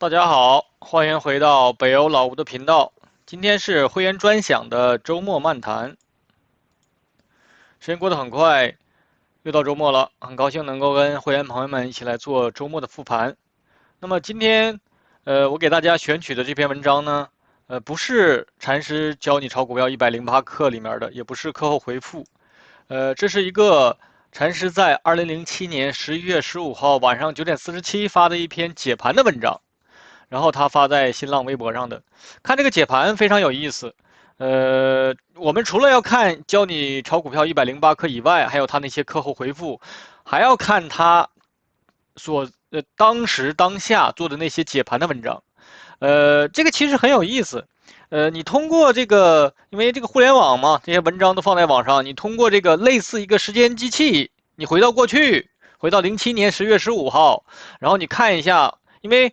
大家好，欢迎回到北欧老吴的频道。今天是会员专享的周末漫谈。时间过得很快，又到周末了，很高兴能够跟会员朋友们一起来做周末的复盘。那么今天，我给大家选取的这篇文章呢，不是禅师教你炒股票108课里面的，也不是课后回复，这是一个禅师在2007年11月15号晚上9:47发的一篇解盘的文章。然后他发在新浪微博上的。看这个解盘非常有意思。我们除了要看教你炒股票108课以外，还有他那些课后回复，还要看他当时当下做的那些解盘的文章。这个其实很有意思。你通过这个，因为这个互联网嘛，这些文章都放在网上，你通过这个类似一个时间机器，你回到过去，回到07年10月15号，然后你看一下，因为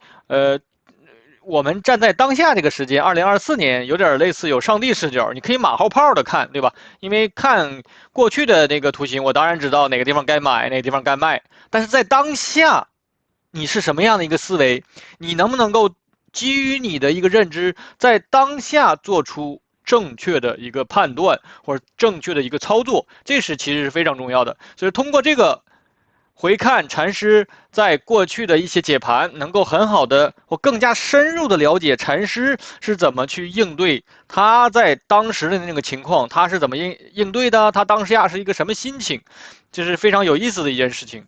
我们站在当下这个时间，2024年，有点类似有上帝视角，你可以马后炮的看，对吧？因为看过去的那个图形，我当然知道哪个地方该买，哪个地方该卖，但是在当下，你是什么样的一个思维？你能不能够基于你的一个认知，在当下做出正确的一个判断或者正确的一个操作？这是其实是非常重要的。所以通过这个回看禅师在过去的一些解盘，能够很好的或更加深入的了解禅师是怎么去应对他在当时的那个情况，他是怎么应对的，他当下是一个什么心情，这是非常有意思的一件事情。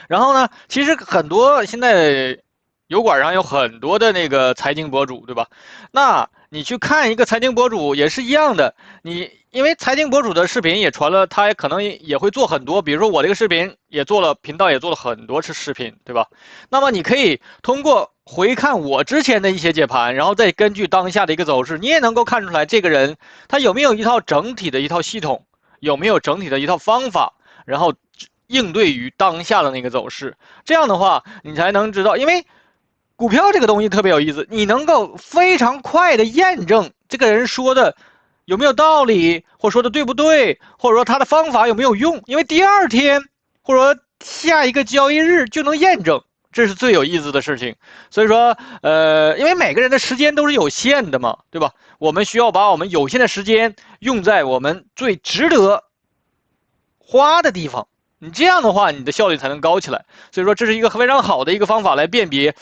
然后呢，其实很多现在油管上有很多的那个财经博主，对吧？那你去看一个财经博主也是一样的，你因为财经博主的视频也传了，他也可能也会做很多，比如说我这个视频也做了，频道也做了很多次视频，对吧？那么你可以通过回看我之前的一些解盘，然后再根据当下的一个走势，你也能够看出来这个人他有没有一套整体的一套系统，有没有整体的一套方法，然后应对于当下的那个走势。这样的话，你才能知道，因为股票这个东西特别有意思，你能够非常快的验证这个人说的有没有道理，或者说的对不对，或者说他的方法有没有用，因为第二天或者说下一个交易日就能验证。这是最有意思的事情，所以说，因为每个人的时间都是有限的嘛，对吧？我们需要把我们有限的时间用在我们最值得花的地方，你这样的话，你的效率才能高起来。所以说，这是一个非常好的一个方法来辨别，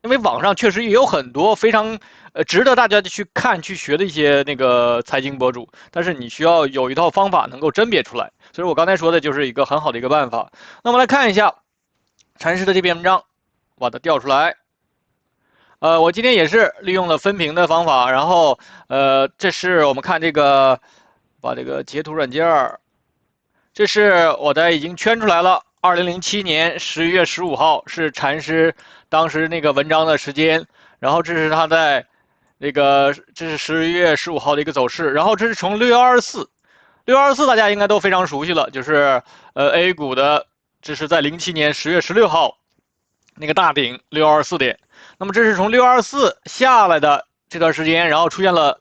因为网上确实也有很多非常值得大家去看、去学的一些那个财经博主，但是你需要有一套方法能够甄别出来。所以我刚才说的就是一个很好的一个办法。那么来看一下禅师的这篇文章，把它调出来。我今天也是利用了分屏的方法，然后这是我们看这个，把这个截图软件这是我的已经圈出来了。2007年11月15号是禅师当时那个文章的时间，然后这是他在这是11月15号的一个走势，然后这是从6月24，6月24大家应该都非常熟悉了，就是A 股的，这是在07年10月16号那个大顶624点，那么这是从624下来的这段时间，然后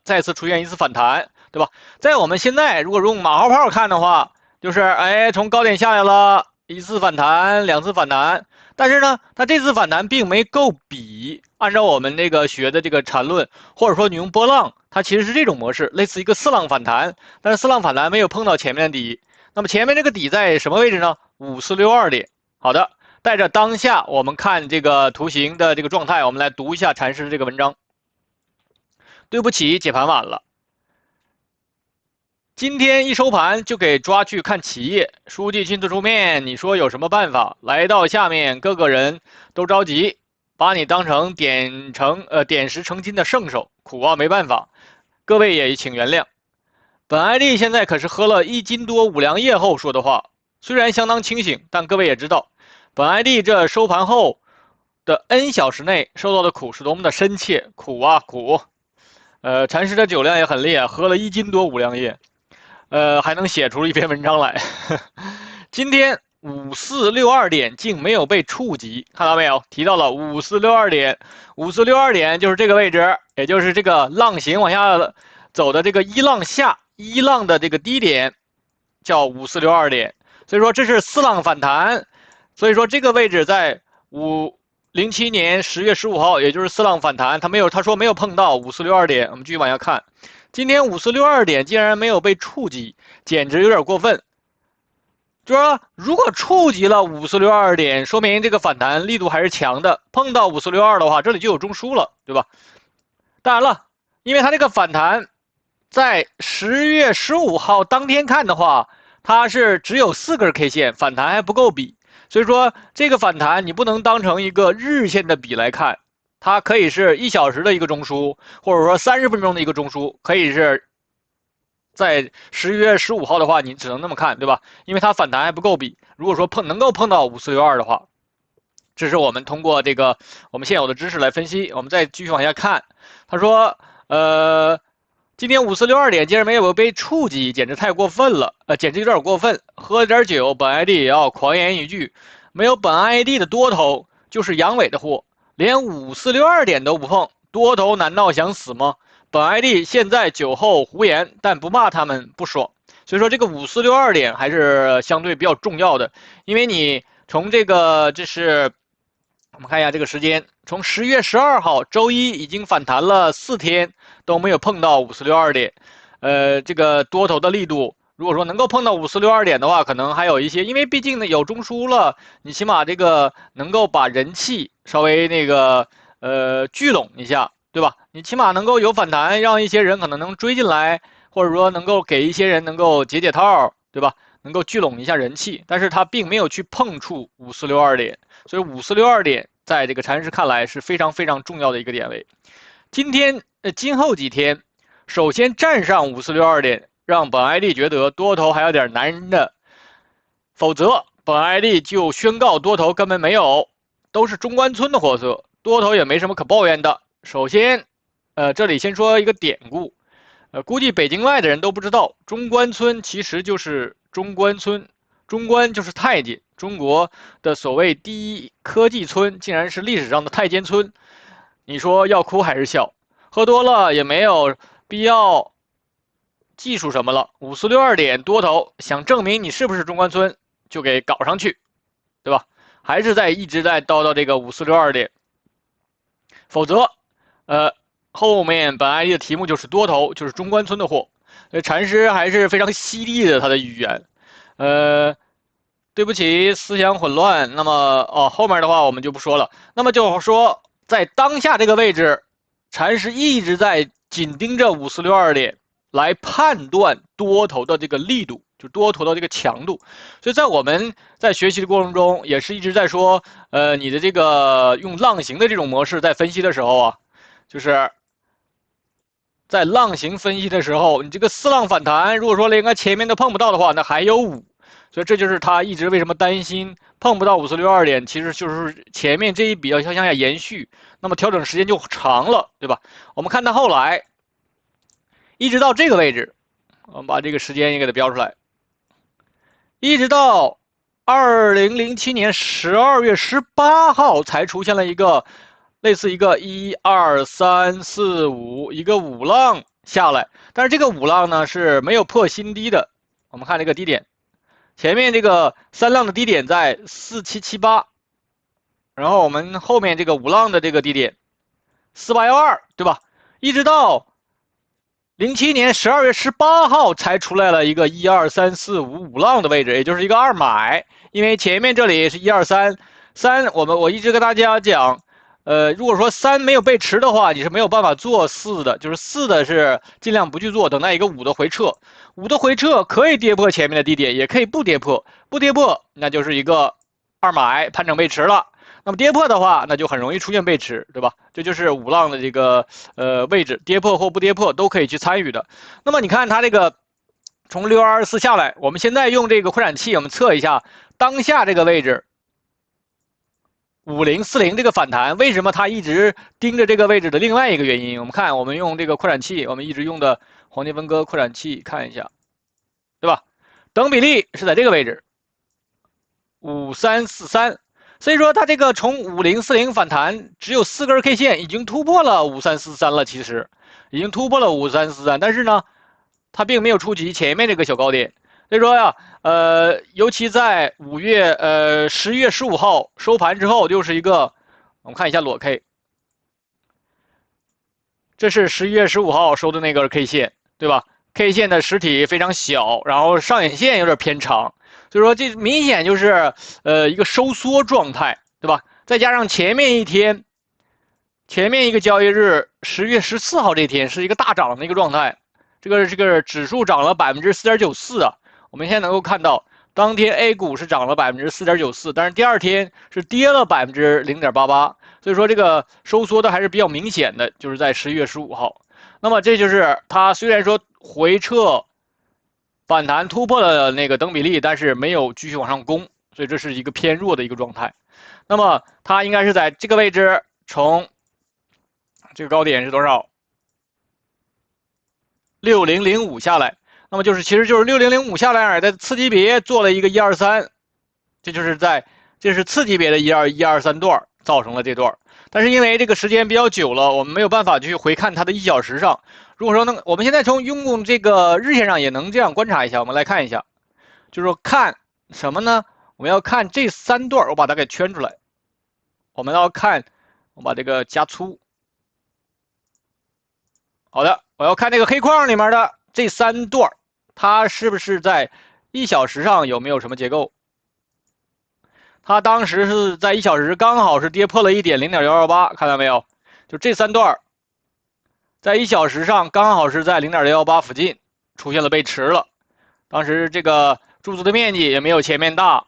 再次出现一次反弹，对吧？在我们现在如果用马后炮看的话，就是从高点下来了一次反弹，两次反弹，但是呢，它这次反弹并没够比，按照我们那个学的这个缠论，或者说你用波浪，它其实是这种模式，类似一个四浪反弹，但是四浪反弹没有碰到前面的底，那么前面这个底在什么位置呢？5462点。好的，带着当下我们看这个图形的这个状态，我们来读一下禅师这个文章。对不起，解盘晚了。今天一收盘就给抓去看企业，书记亲自出面，你说有什么办法？来到下面，各个人都着急，把你当成点石成金的圣手，苦啊，没办法。各位也请原谅。本艾丽现在可是喝了1斤多5粮液后说的话，虽然相当清醒，但各位也知道，本艾丽这收盘后的 N 小时内受到的苦是多么的深切，苦啊苦。禅师的酒量也很厉害，喝了1斤多5粮液。还能写出一篇文章来。今天5462点竟没有被触及，看到没有？提到了5462点，5462点就是这个位置，也就是这个浪形往下走的这个一浪下一浪的这个低点，叫5462点。所以说这是四浪反弹，所以说这个位置在年10月15号，也就是四浪反弹，他说没有碰到5462点。我们继续往下看，今天5462点竟然没有被触及，简直有点过分。就是说，如果触及了5462点，说明这个反弹力度还是强的。碰到5462的话，这里就有中枢了，对吧？当然了，因为它这个反弹在10月15号当天看的话，它是只有4根 K 线，反弹还不够比。所以说，这个反弹你不能当成一个日线的比来看，它可以是1小时的一个中枢，或者说30分钟的一个中枢，可以是在10月15号的话，你只能那么看，对吧？因为它反弹还不够比。如果说能够碰到5462的话，这是我们通过这个我们现有的知识来分析。我们再继续往下看，他说，今天5462点竟然没有被触及，简直太过分了，简直有点过分。喝点酒，本 ID 也要狂言一句，没有本 ID 的多头就是阳痿的货，连5462点都不碰，多头难道想死吗？本 ID 现在酒后胡言，但不骂他们不爽。所以说这个5462点还是相对比较重要的，因为你从这是我们看一下这个时间，从10月12号周一已经反弹了4天，都没有碰到5462点。这个多头的力度，如果说能够碰到5462点的话，可能还有一些，因为毕竟呢有中枢了，你起码这个能够把人气稍微聚拢一下，对吧？你起码能够有反弹，让一些人可能能追进来，或者说能够给一些人能够解套，对吧？能够聚拢一下人气，但是它并没有去碰触5462点。所以5462点在这个禅师看来是非常非常重要的一个点位。今后几天，首先站上5462点，让本 ID 觉得多头还有点难的，否则本 ID 就宣告多头根本没有，都是中关村的货色，多头也没什么可抱怨的。首先，这里先说一个典故，估计北京外的人都不知道，中关村其实就是中关村，中关就是太监。中国的所谓第一科技村，竟然是历史上的太监村，你说要哭还是笑？喝多了也没有必要技术什么了。5462点多头想证明你是不是中关村，就给搞上去，对吧？还是一直在叨叨这个5462点，否则，后面本 ID 的题目就是多头，就是中关村的货。禅师还是非常犀利的，他的语言，对不起，思想混乱。那么后面的话我们就不说了。那么就是说，在当下这个位置，禅师一直在紧盯着5462点来判断多头的这个力度，就多头的这个强度。所以在我们在学习的过程中，也是一直在说，你的这个用浪形的这种模式在分析的时候啊，就是在浪形分析的时候，你这个4浪反弹，如果说连个前面都碰不到的话，那还有5。所以这就是他一直为什么担心碰不到5462点，其实就是前面这一笔要向下延续，那么调整时间就长了，对吧？我们看到后来，一直到这个位置，我们把这个时间也给它标出来，一直到2007年12月18号才出现了一个类似一个1、2、3、4、5一个5浪下来，但是这个5浪呢是没有破新低的。我们看这个低点。前面这个3浪的低点在4778，然后我们后面这个5浪的这个低点4812，对吧？一直到07年12月18号才出来了一个1、2、3、4、5浪的位置，也就是一个2买，因为前面这里是1、2、3，我一直跟大家讲，如果说3没有背驰的话，你是没有办法做4的，就是4的是尽量不去做，等待一个5的回撤。5的回撤可以跌破前面的低点，也可以不跌破，不跌破那就是一个2买判整背驰了。那么跌破的话，那就很容易出现背驰，对吧？这就是5浪的这个位置，跌破或不跌破都可以去参与的。那么你看它这个从6224下来，我们现在用这个扩展器，我们测一下当下这个位置5040这个反弹，为什么它一直盯着这个位置的另外一个原因？我们看，我们用这个扩展器，我们一直用的黄金分割扩展器看一下，对吧？等比例是在这个位置5343，所以说它这个从5040反弹只有4根 K 线，已经突破了5343了，其实已经突破了5343，但是呢，它并没有触及前面这个小高点。所以说呀，尤其在10月15号收盘之后，又是一个我们看一下裸 K， 这是11月15号收的那根 K 线，对吧？K 线的实体非常小，然后上影线有点偏长，所以说这明显就是一个收缩状态，对吧？再加上前面一个交易日10月14号这天是一个大涨的一个状态，这个指数涨了4.94%啊，我们现在能够看到，当天 A 股是涨了4.94%，但是第二天是跌了0.88%，所以说这个收缩的还是比较明显的，就是在11月15号。那么这就是它虽然说回撤反弹突破了那个等比例，但是没有继续往上攻，所以这是一个偏弱的一个状态。那么它应该是在这个位置从这个高点是多少？6005下来，那么其实就是6005下来的次级别做了一个123，这是次级别的123段造成了这段，但是因为这个时间比较久了，我们没有办法去回看它的1小时上。如果说我们现在从用这个日线上也能这样观察一下，我们来看一下，就是说看什么呢？我们要看这3段，我把它给圈出来。我们要看，我把这个加粗。好的，我要看这个黑框里面的这3段，它是不是在1小时上有没有什么结构？它当时是在1小时刚好是跌破了一点0.118，看到没有？就这3段，在1小时上刚好是在0.118附近出现了背驰了。当时这个柱子的面积也没有前面大，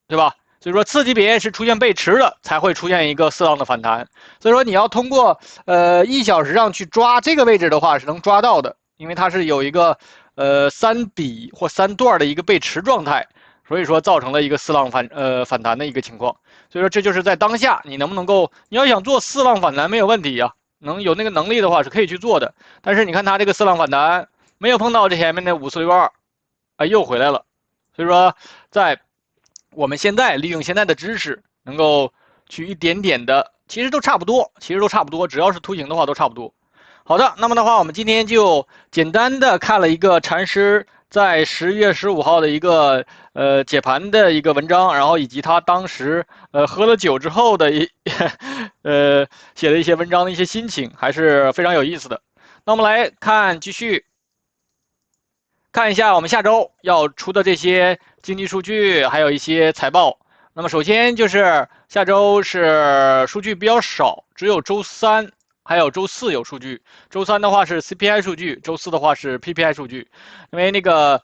对吧？所以说次级别是出现背驰了，才会出现一个适当的反弹。所以说你要通过1小时上去抓这个位置的话，是能抓到的，因为它是有一个3笔或3段的一个背驰状态，所以说造成了一个四浪反弹的一个情况。所以说这就是在当下你能不能够，你要想做四浪反弹没有问题呀、能有那个能力的话是可以去做的。但是你看它这个四浪反弹没有碰到这前面的5462，啊又回来了。所以说在我们现在利用现在的知识，能够去一点点的，其实都差不多，只要是图形的话都差不多。好的，那么的话，我们今天就简单的看了一个禅师在11月15号的一个解盘的一个文章，然后以及他当时喝了酒之后的写的一些文章的一些心情，还是非常有意思的。那我们来看继续。看一下我们下周要出的这些经济数据，还有一些财报。那么首先就是下周是数据比较少，只有周三还有周四有数据。周三的话是 CPI 数据，周四的话是 PPI 数据。因为那个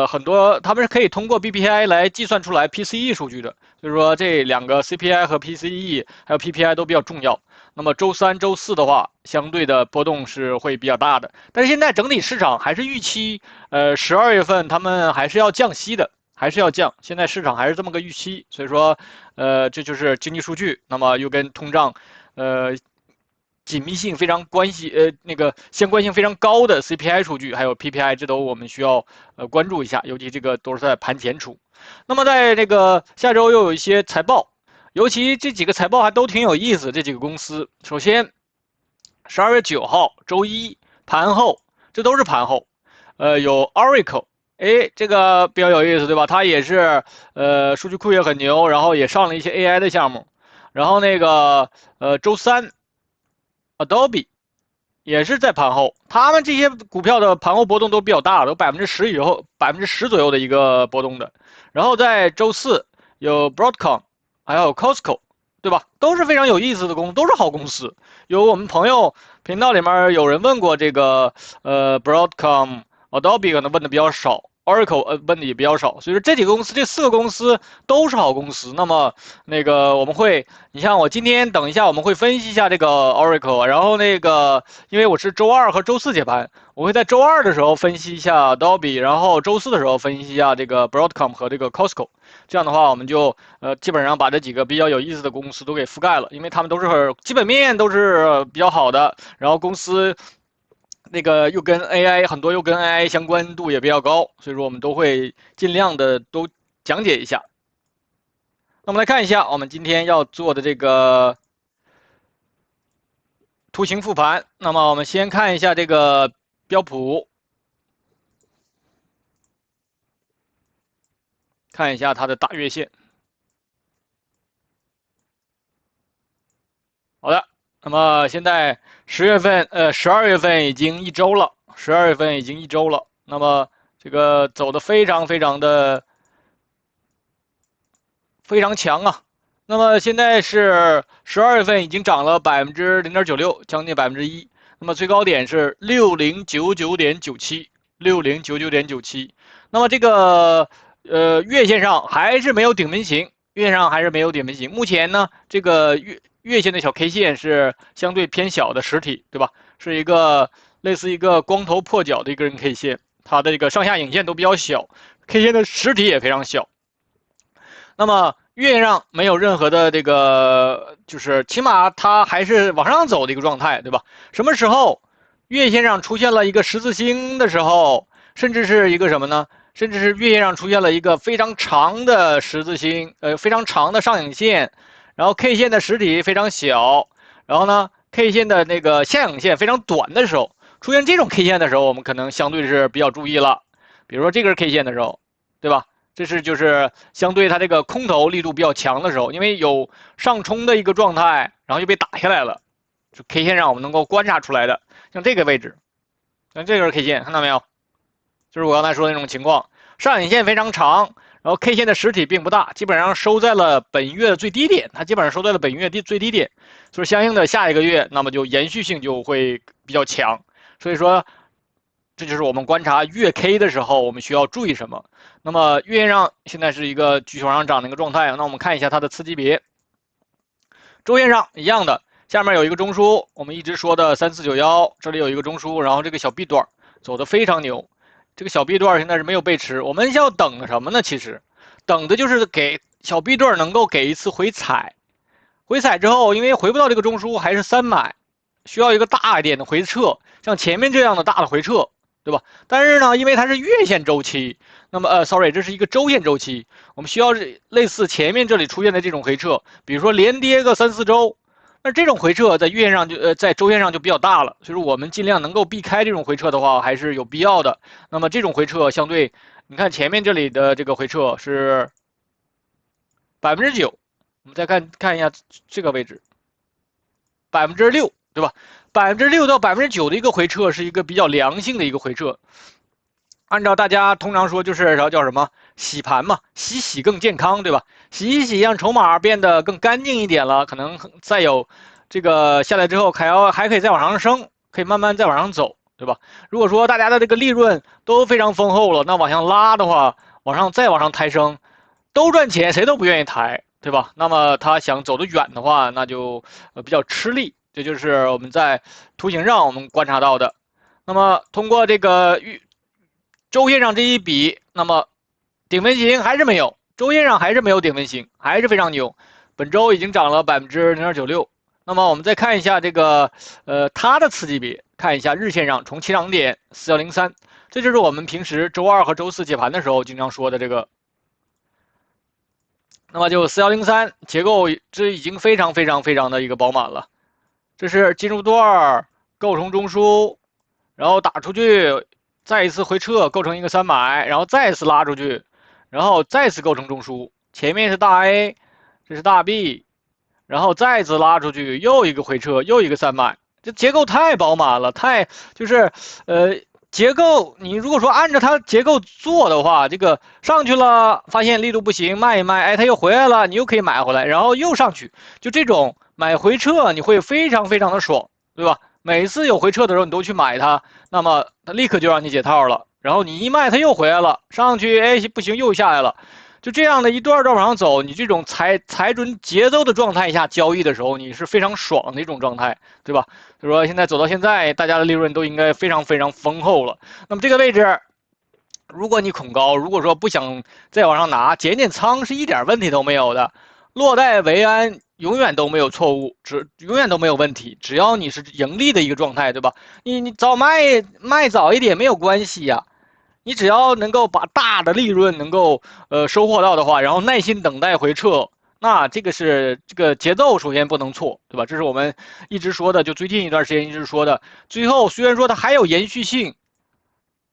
很多他们是可以通过 BPI 来计算出来 PCE 数据的，就是说这2个 CPI 和 PCE 还有 PPI 都比较重要。那么周三、周四的话，相对的波动是会比较大的。但是现在整体市场还是预期，12月份他们还是要降息的，还是要降。现在市场还是这么个预期，所以说，这就是经济数据，那么又跟通胀，呃，紧密性非常那个相关性非常高的 CPI 数据，还有 PPI，这都我们需要关注一下，尤其这个都是在盘前出。那么在这个下周又有一些财报。尤其这几个财报还都挺有意思，这几个公司。首先，12月9号周一盘后，这都是盘后，有 Oracle，哎，这个比较有意思，对吧？它也是数据库也很牛，然后也上了一些 AI 的项目。然后那个周三 Adobe 也是在盘后，他们这些股票的盘后波动都比较大，都10%左右的一个波动的。然后在周四有 Broadcom，还有 Costco，对吧？都是非常有意思的公司，都是好公司。有我们朋友频道里面有人问过这个Broadcom、Adobe 可能问的比较少。Oracle 问的也比较少，所以说这几个公司，这4个公司都是好公司。那么那个我们会，你像我今天等一下我们会分析一下这个 Oracle，然后那个因为我是周二和周四解盘，我会在周二的时候分析一下 Adobe，然后周四的时候分析一下这个 Broadcom 和这个 Costco。这样的话，我们就基本上把这几个比较有意思的公司都给覆盖了，因为他们都是基本面都是比较好的，然后公司那个又跟 AI 很多又跟 AI 相关度也比较高，所以说我们都会尽量的都讲解一下。那我们来看一下我们今天要做的这个图形复盘。那么我们先看一下这个标普，看一下它的大月线。那么现在12月份已经一周了，12月份已经一周了。那么这个走的非常强啊。那么现在是12月份已经涨了0.96%，将近1%。那么最高点是6099.97，6099.97。那么这个月线上还是没有顶分型，月线上还是没有顶分型。目前呢，这个月线的小 K 线是相对偏小的实体，对吧？是一个类似一个光头破脚的一根 K 线，它的这个上下影线都比较小，K 线的实体也非常小。那么月线上没有任何的这个，就是起码它还是往上走的一个状态，对吧？什么时候月线上出现了一个十字星的时候，甚至是一个什么呢？甚至是月线上出现了一个非常长的十字星，非常长的上影线，然后 K 线的实体非常小，然后呢 K 线的那个下影线非常短的时候，出现这种 K 线的时候，我们可能相对是比较注意了。比如说这根 K 线的时候，对吧？这是就是相对它这个空头力度比较强的时候，因为有上冲的一个状态，然后又被打下来了，就 K 线上我们能够观察出来的，像这个位置，像这根 K 线看到没有？就是我刚才说的那种情况，上影线非常长，然后 K 线的实体并不大，基本上收在了本月的最低点，它基本上收在了本月最低点，所以相应的下一个月，那么就延续性就会比较强，所以说。这就是我们观察月 K 的时候，我们需要注意什么？那么月线上现在是一个继续往上涨的一个状态，那我们看一下它的次级别。周线上一样的，下面有一个中枢，我们一直说的3491，这里有一个中枢，然后这个小 B 段走的非常牛，这个小 B 段现在是没有背驰，我们要等的什么呢？其实等的就是给小 B 段能够给一次回踩，回踩之后，因为回不到这个中枢，还是3买，需要一个大一点的回撤，像前面这样的大的回撤，对吧？但是呢，因为它是月线周期，那么sorry，这是一个周线周期，我们需要类似前面这里出现的这种回撤，比如说连跌个3、4周，那这种回撤在月线上在周线上就比较大了，所以说我们尽量能够避开这种回撤的话，还是有必要的。那么这种回撤相对，你看前面这里的这个回撤是9%，我们再看一下这个位置，6%，对吧？6%到9%的一个回撤是一个比较良性的一个回撤。按照大家通常说就是叫什么洗盘嘛，洗更健康，对吧？洗一洗，让筹码变得更干净一点了，可能再有这个下来之后还可以再往上升，可以慢慢再往上走，对吧？如果说大家的这个利润都非常丰厚了，那往上拉的话，再往上抬升，都赚钱，谁都不愿意抬，对吧？那么他想走得远的话，那就比较吃力。这就是我们在图形上我们观察到的。那么通过这个周线上这一比，那么顶分型还是没有，周线上还是没有顶分型，还是非常牛。本周已经涨了0.96%。那么我们再看一下这个它的次级别，看一下日线上从起涨点4103，这就是我们平时周二和周四解盘的时候经常说的这个。那么就4103结构，这已经非常的一个饱满了。这是进入段构成中枢，然后打出去，再一次回撤构成一个3买，然后再次拉出去，然后再次构成中枢。前面是大 A， 这是大 B， 然后再次拉出去，又一个回撤，又一个3买。这结构太饱满了，就是结构，你如果说按照它结构做的话，这个上去了，发现力度不行，卖一卖，哎，它又回来了，你又可以买回来，然后又上去，就这种买回撤，你会非常的爽，对吧？每次有回撤的时候，你都去买它，那么它立刻就让你解套了，然后你一卖，它又回来了，上去，哎，不行，又下来了。就这样的一段段往上走，你这种踩准节奏的状态下交易的时候，你是非常爽的一种状态，对吧？就说现在走到现在，大家的利润都应该非常丰厚了。那么这个位置，如果你恐高，如果说不想再往上拿，减仓是一点问题都没有的，落袋为安，永远都没有错误，永远都没有问题，只要你是盈利的一个状态，对吧？你早卖早一点没有关系呀。你只要能够把大的利润能够收获到的话，然后耐心等待回撤，那这个节奏首先不能错，对吧？这是我们一直说的，就最近一段时间一直说的。最后虽然说它还有延续性，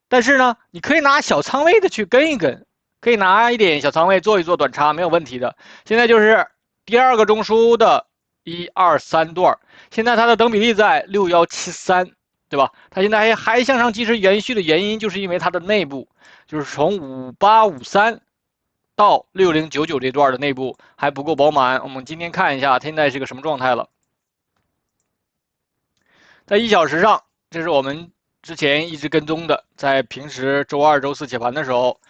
但是呢，你可以拿小仓位的去跟一跟，可以拿一点小仓位做一做短差，没有问题的。现在就是第二个中枢的1、2、3段，现在它的等比例在6173，对吧？它现在还向上继续延续的原因，就是因为它的内部，就是从5853到6099这段的内部还不够饱满。我们今天看一下，它现在是个什么状态了？在1小时上，这是我们之前一直跟踪的，在平时周二、周四解盘的时候，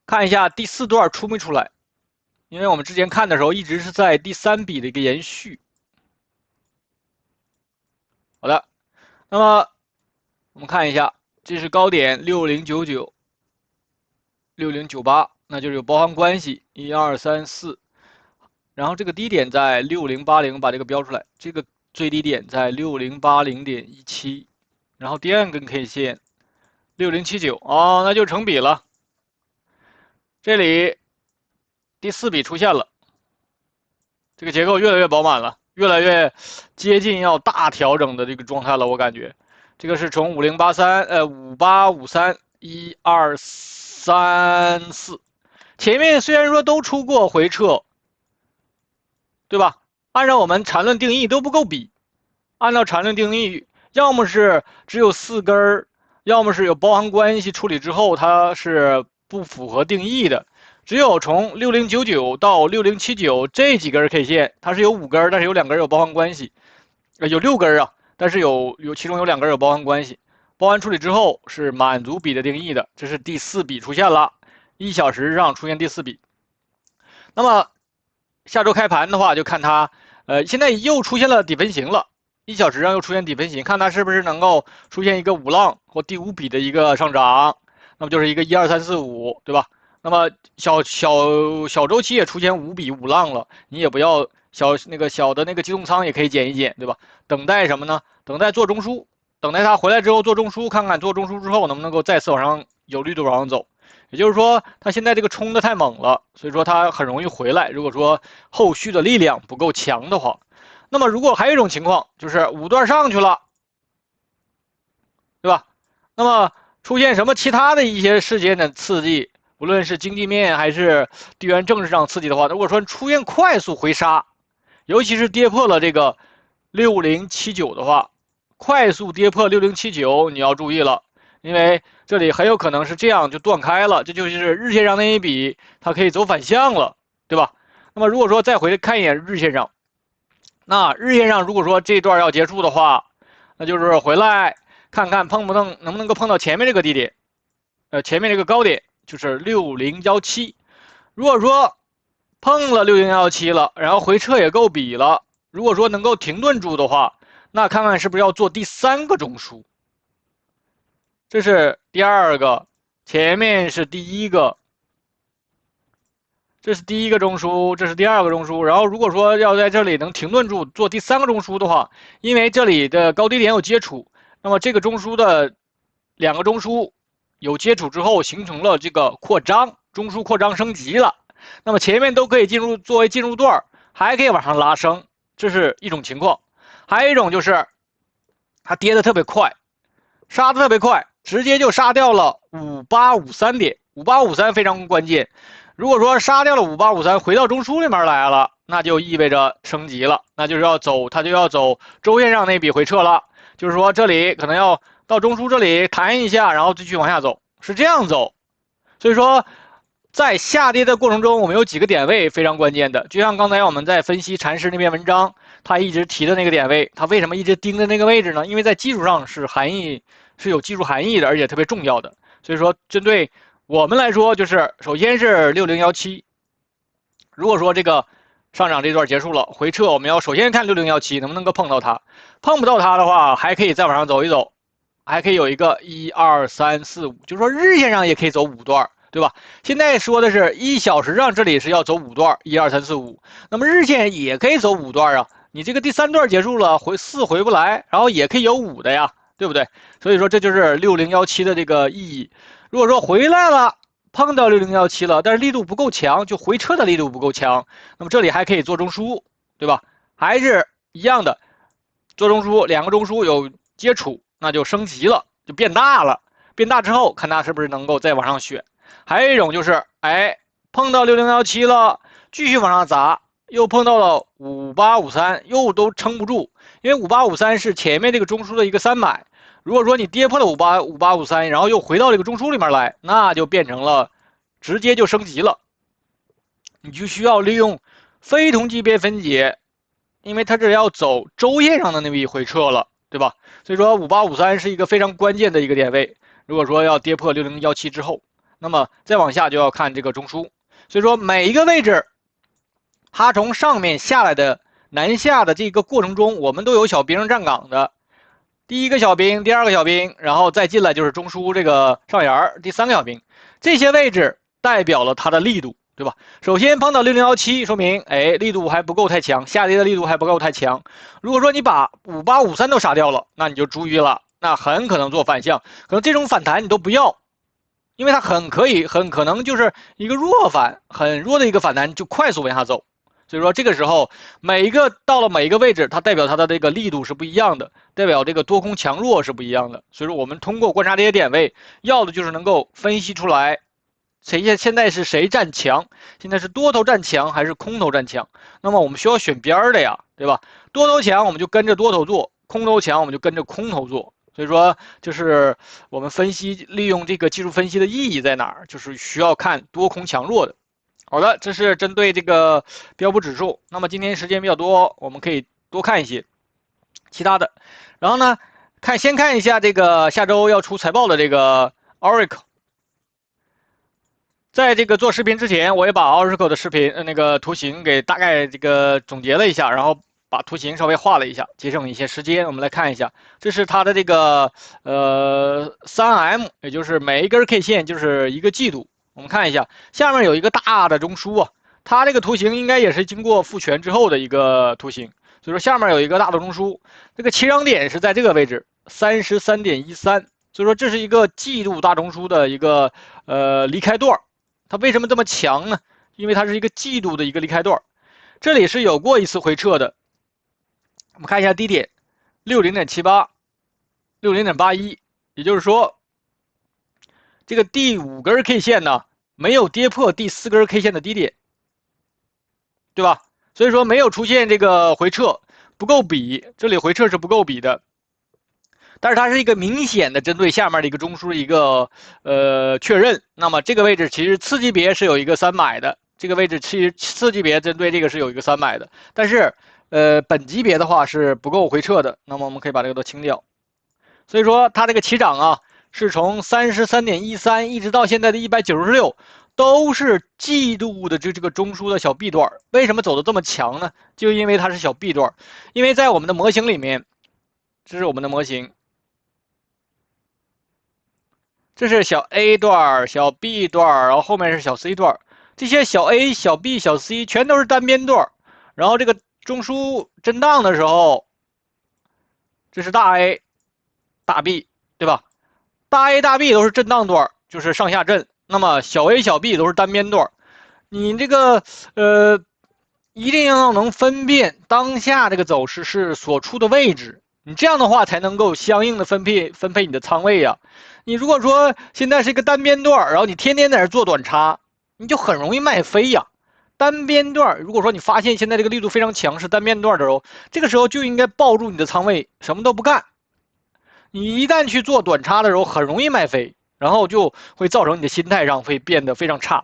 看一下第4段出没出来。因为我们之前看的时候一直是在第3笔的一个延续。好的，那么我们看一下，这是高点6099、6098，那就是有包含关系，1、2、3、4。然后这个低点在6080，把这个标出来，这个最低点在6080.17，然后第2根 K 线6079，哦，那就成比了。这里第4笔出现了，这个结构越来越饱满了，越来越接近要大调整的这个状态了，我感觉。这个是从5853 1、2、3、4，前面虽然说都出过回撤，对吧？按照我们缠论定义都不够比，按照缠论定义，要么是只有4根，要么是有包含关系处理之后它是不符合定义的。只有从6099到6079这几根 K 线，它是有5根，但是有2根有包含关系，有6根啊，但是其中有2根有包含关系，包含处理之后是满足比的定义的，这是第4笔出现了，1小时上出现第4笔。那么下周开盘的话，就看它，现在又出现了底分型了，1小时上又出现底分型，看它是不是能够出现一个5浪或第5笔的一个上涨，那么就是一个1、2、3、4、5，对吧？那么小周期也出现5笔5浪了，你也不要小的那个机动仓也可以减一减，对吧？等待什么呢？等待做中枢，等待它回来之后做中枢，看看做中枢之后能不能够再次往上有力度往上走。也就是说，它现在这个冲的太猛了，所以说它很容易回来。如果说后续的力量不够强的话，那么如果还有一种情况就是5段上去了，对吧？那么出现什么其他的一些事件的刺激？无论是经济面还是地缘政治上刺激的话，如果说出现快速回杀，尤其是跌破了这个6079的话，快速跌破6079，你要注意了，因为这里很有可能是这样就断开了，这就是日线上那一笔，它可以走反向了，对吧？那么如果说再回来看一眼日线上，那日线上如果说这段要结束的话，那就是回来看看能不能够碰到前面这个低点，前面这个高点。就是6017，如果说碰了6017了，然后回撤也够比了，如果说能够停顿住的话，那看看是不是要做第3个中枢。这是第2个，前面是第1个，这是第1个中枢，这是第2个中枢。然后如果说要在这里能停顿住做第3个中枢的话，因为这里的高低点有接触，那么这个中枢的2个中枢有接触之后，形成了这个扩张，中枢扩张升级了，那么前面都可以作为进入段，还可以往上拉升，这是一种情况。还有一种就是它跌得特别快，杀得特别快，直接就杀掉了5853点，5853非常关键。如果说杀掉了5853，回到中枢里面来了，那就意味着升级了，那就是它就要走周线上那笔回撤了，就是说这里可能要到中枢这里弹一下，然后继续往下走，是这样走。所以说，在下跌的过程中，我们有几个点位非常关键的，就像刚才我们在分析禅师那篇文章，他一直提的那个点位，他为什么一直盯着那个位置呢？因为在技术上是有技术含义的，而且特别重要的。所以说，针对我们来说，就是首先是6017，如果说这个上涨这段结束了，回撤我们要首先看6017能不能够碰到它，碰不到它的话，还可以再往上走一走。还可以有一个1、2、3、4、5，就是说日线上也可以走5段，对吧？现在说的是1小时上，这里是要走5段，1、2、3、4、5。那么日线也可以走5段啊，你这个第3段结束了，回不来，然后也可以有5的呀，对不对？所以说这就是6017的这个意义。如果说回来了，碰到6017了，但是力度不够强，就回撤的力度不够强，那么这里还可以做中枢，对吧？还是一样的，做中枢，2个中枢有接触。那就升级了，就变大了。变大之后，看它是不是能够再往上选。还有一种就是，碰到6017了，继续往上砸，又碰到了5853，又都撑不住，因为5853是前面这个中枢的一个3买。如果说你跌破了5853，然后又回到这个中枢里面来，那就变成了直接就升级了，你就需要利用非同级别分解，因为它这要走周线上的那笔回撤了，对吧？所以说5853是一个非常关键的一个点位。如果说要跌破6017之后，那么再往下就要看这个中枢。所以说每一个位置，它从上面下来的南下的这个过程中，我们都有小兵站岗的。第一个小兵，第二个小兵，然后再进来就是中枢这个上沿，第三个小兵，这些位置代表了它的力度，对吧？首先碰到6017，说明力度还不够太强，下跌的力度还不够太强。如果说你把5853都杀掉了，那你就注意了，那很可能做反向，可能这种反弹你都不要，因为它很可能就是一个弱反，很弱的一个反弹就快速往下走。所以说这个时候到了每一个位置，它代表它的这个力度是不一样的，代表这个多空强弱是不一样的。所以说我们通过观察这些点位，要的就是能够分析出来现在是谁站强，现在是多头站强还是空头站强。那么我们需要选边的呀，对吧？多头强我们就跟着多头做，空头强我们就跟着空头做。所以说就是我们利用这个技术分析的意义在哪儿，就是需要看多空强弱的。好的，这是针对这个标普指数。那么今天时间比较多，我们可以多看一些其他的。然后呢，先看一下这个下周要出财报的这个 Oracle。在这个做视频之前，我也把 Oracle 的视频那个图形给大概这个总结了一下，然后把图形稍微画了一下，节省一些时间。我们来看一下，这是它的这个3M， 也就是每一根 K 线就是一个季度。我们看一下，下面有一个大的中枢啊，它这个图形应该也是经过复权之后的一个图形，所以说下面有一个大的中枢，这个起涨点是在这个位置33.13，所以说这是一个季度大中枢的一个离开段，它为什么这么强呢？因为它是一个季度的一个离开段，这里是有过一次回撤的，我们看一下低点60.78、60.81，也就是说。这个第5根 K 线呢，没有跌破第4根 K 线的低点，对吧？所以说没有出现这个回撤，不够比，这里回撤是不够比的。但是它是一个明显的针对下面的一个中枢的一个确认。那么这个位置其实次级别是有一个3买的，这个位置其实次级别针对这个是有一个3买的，但是本级别的话是不够回撤的。那么我们可以把这个都清掉。所以说它这个起涨啊。是从33.13一直到现在的196，都是季度的这个中枢的小 B 段。为什么走的这么强呢？就因为它是小 B 段，因为在我们的模型里面，这是我们的模型，这是小 A 段、小 B 段，然后后面是小 C 段。这些小 A、小 B、小 C 全都是单边段，然后这个中枢震荡的时候，这是大 A、大 B， 对吧？大 A 大 B 都是震荡段，就是上下震。那么小 A 小 B 都是单边段。你这个一定要能分辨当下这个走势是所处的位置，你这样的话才能够相应的分配你的仓位呀。你如果说现在是一个单边段，然后你天天在这做短差，你就很容易卖飞呀。单边段，如果说你发现现在这个力度非常强是单边段的时候，这个时候就应该抱住你的仓位，什么都不干。你一旦去做短差的时候，很容易卖飞，然后就会造成你的心态上会变得非常差。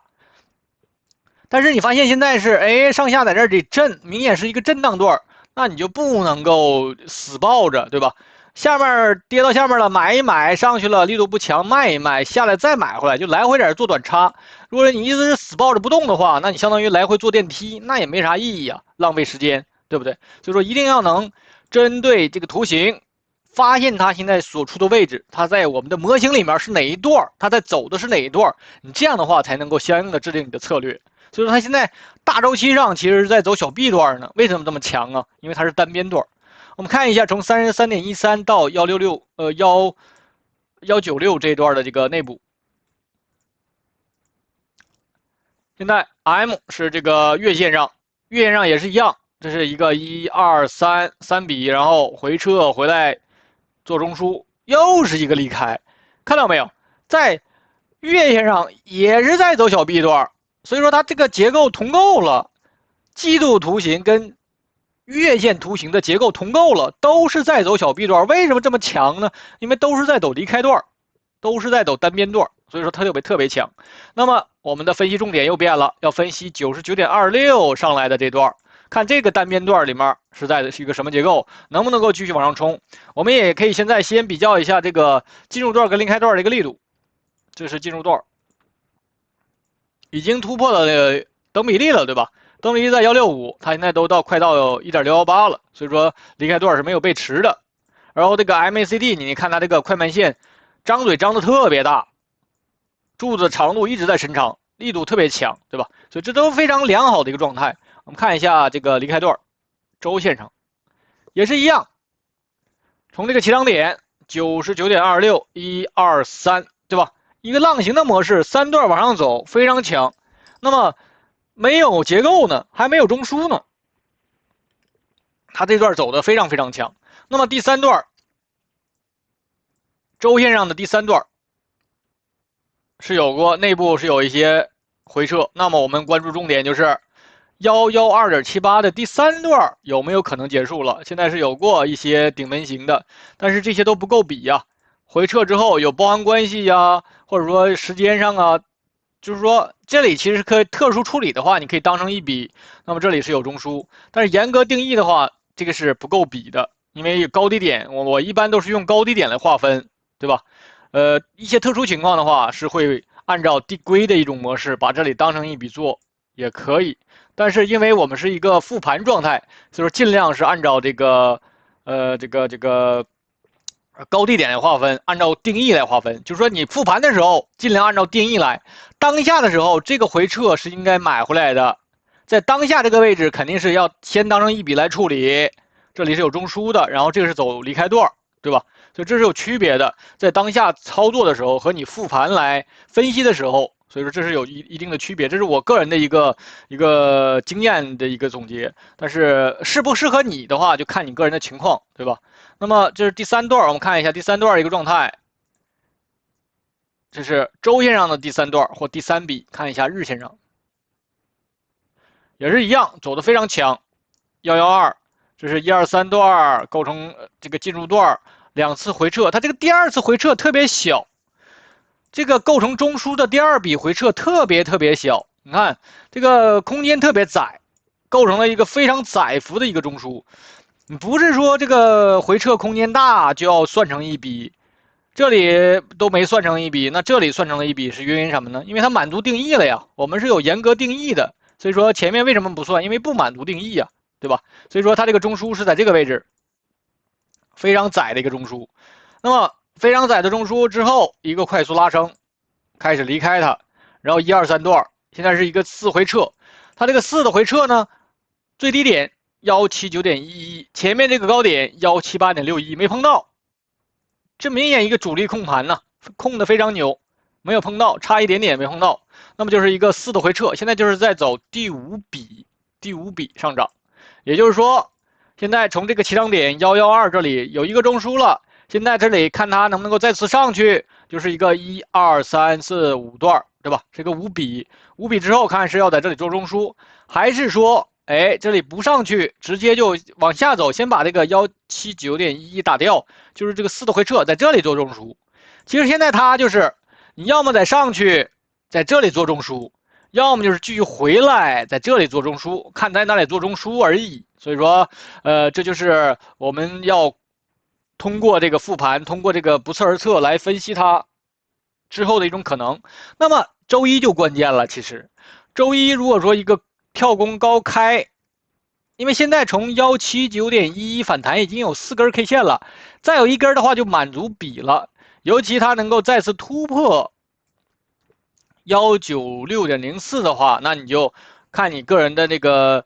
但是你发现现在是，上下在这里震，明显是一个震荡段，那你就不能够死抱着，对吧？下面跌到下面了，买一买上去了，力度不强，卖一卖，下来再买回来，就来回在这做短差。如果你一直是死抱着不动的话，那你相当于来回坐电梯，那也没啥意义啊，浪费时间，对不对？所以说一定要能针对这个图形。发现它现在所处的位置，它在我们的模型里面是哪一段，它在走的是哪一段，你这样的话才能够相应的制定你的策略。所以说它现在大周期上其实是在走小 B 段呢，为什么这么强啊？因为它是单边段。我们看一下从33.13到196这一段的这个内部，现在 M 是这个月线上，月线上也是一样，这是一个1、2、3笔，然后回撤回来。做中枢又是一个离开，看到没有？在月线上也是在走小 B 段，所以说它这个结构同构了。季度图形跟月线图形的结构同构了，都是在走小 B 段。为什么这么强呢？因为都是在走离开段，都是在走单边段，所以说它特别强。那么我们的分析重点又变了，要分析99.26上来的这段，看这个单边段里面是一个什么结构，能不能够继续往上冲。我们也可以现在先比较一下这个进入段跟离开段的一个力度。这是进入段，已经突破了等比例了，对吧？等比例在165，它现在都快到1.618了，所以说离开段是没有背驰的。然后这个 MACD， 你看它这个快慢线张嘴张的特别大，柱子长度一直在伸长，力度特别强，对吧？所以这都非常良好的一个状态。我们看一下这个离开段，周线上也是一样，从这个起涨点99.26、1、2、3，对吧？一个浪形的模式，3段往上走，非常强。那么没有结构呢，还没有中枢呢，它这段走的非常强。那么第3段，周线上的第3段是有过内部是有一些回撤，那么我们关注重点就是112.78的第3段有没有可能结束了？现在是有过一些顶门型的，但是这些都不够比呀。回撤之后有包含关系呀，或者说时间上啊，就是说这里其实可以特殊处理的话，你可以当成一笔，那么这里是有中枢，但是严格定义的话，这个是不够比的，因为有高低点，我一般都是用高低点来划分，对吧？一些特殊情况的话是会按照递归的一种模式，把这里当成一笔做也可以，但是因为我们是一个复盘状态，所以说尽量是按照这个高低点来划分，按照定义来划分，就是说你复盘的时候尽量按照定义来，当下的时候这个回撤是应该买回来的，在当下这个位置肯定是要先当成一笔来处理，这里是有中枢的，然后这个是走离开段，对吧？所以这是有区别的，在当下操作的时候和你复盘来分析的时候，所以说这是有一定的区别，这是我个人的一个经验的一个总结，但是适不适合你的话就看你个人的情况，对吧？那么这是第3段，我们看一下第3段一个状态，这是周线上的第3段或第3笔，看一下日线上也是一样，走的非常强，112，这是1、2、3段构成这个进入段，2次回撤，它这个第2次回撤特别小，这个构成中枢的第2笔回撤特别小，你看这个空间特别窄，构成了一个非常窄幅的一个中枢。你不是说这个回撤空间大就要算成一笔，这里都没算成一笔，那这里算成了一笔是因为什么呢？因为它满足定义了呀，我们是有严格定义的，所以说前面为什么不算？因为不满足定义呀，对吧？所以说它这个中枢是在这个位置，非常窄的一个中枢。那么非常窄的中枢之后，一个快速拉升，开始离开它，然后1、2、3段，现在是一个4回撤，它这个4的回撤呢，最低点179.11，前面这个高点178.61没碰到，这明显一个主力控盘呢，控的非常牛，没有碰到，差一点点没碰到，那么就是一个4的回撤，现在就是在走第5笔上涨，也就是说，现在从这个起涨点112这里有一个中枢了，现在这里看它能不能够再次上去，就是一个1、2、3、4、5段，对吧？是一个5笔，5笔之后看是要在这里做中枢，还是说？哎，这里不上去，直接就往下走，先把这个179.11打掉，就是这个4的回撤，在这里做中枢。其实现在它就是你要么再上去，在这里做中枢，要么就是继续回来，在这里做中枢，看在哪里做中枢而已。所以说，这就是我们要通过这个复盘，通过这个不测而测来分析它之后的一种可能。那么周一就关键了，其实周一如果说一个跳空高开，因为现在从179.11反弹已经有4根 K 线了，再有一根的话就满足比了。尤其它能够再次突破196.04的话，那你就看你个人的那个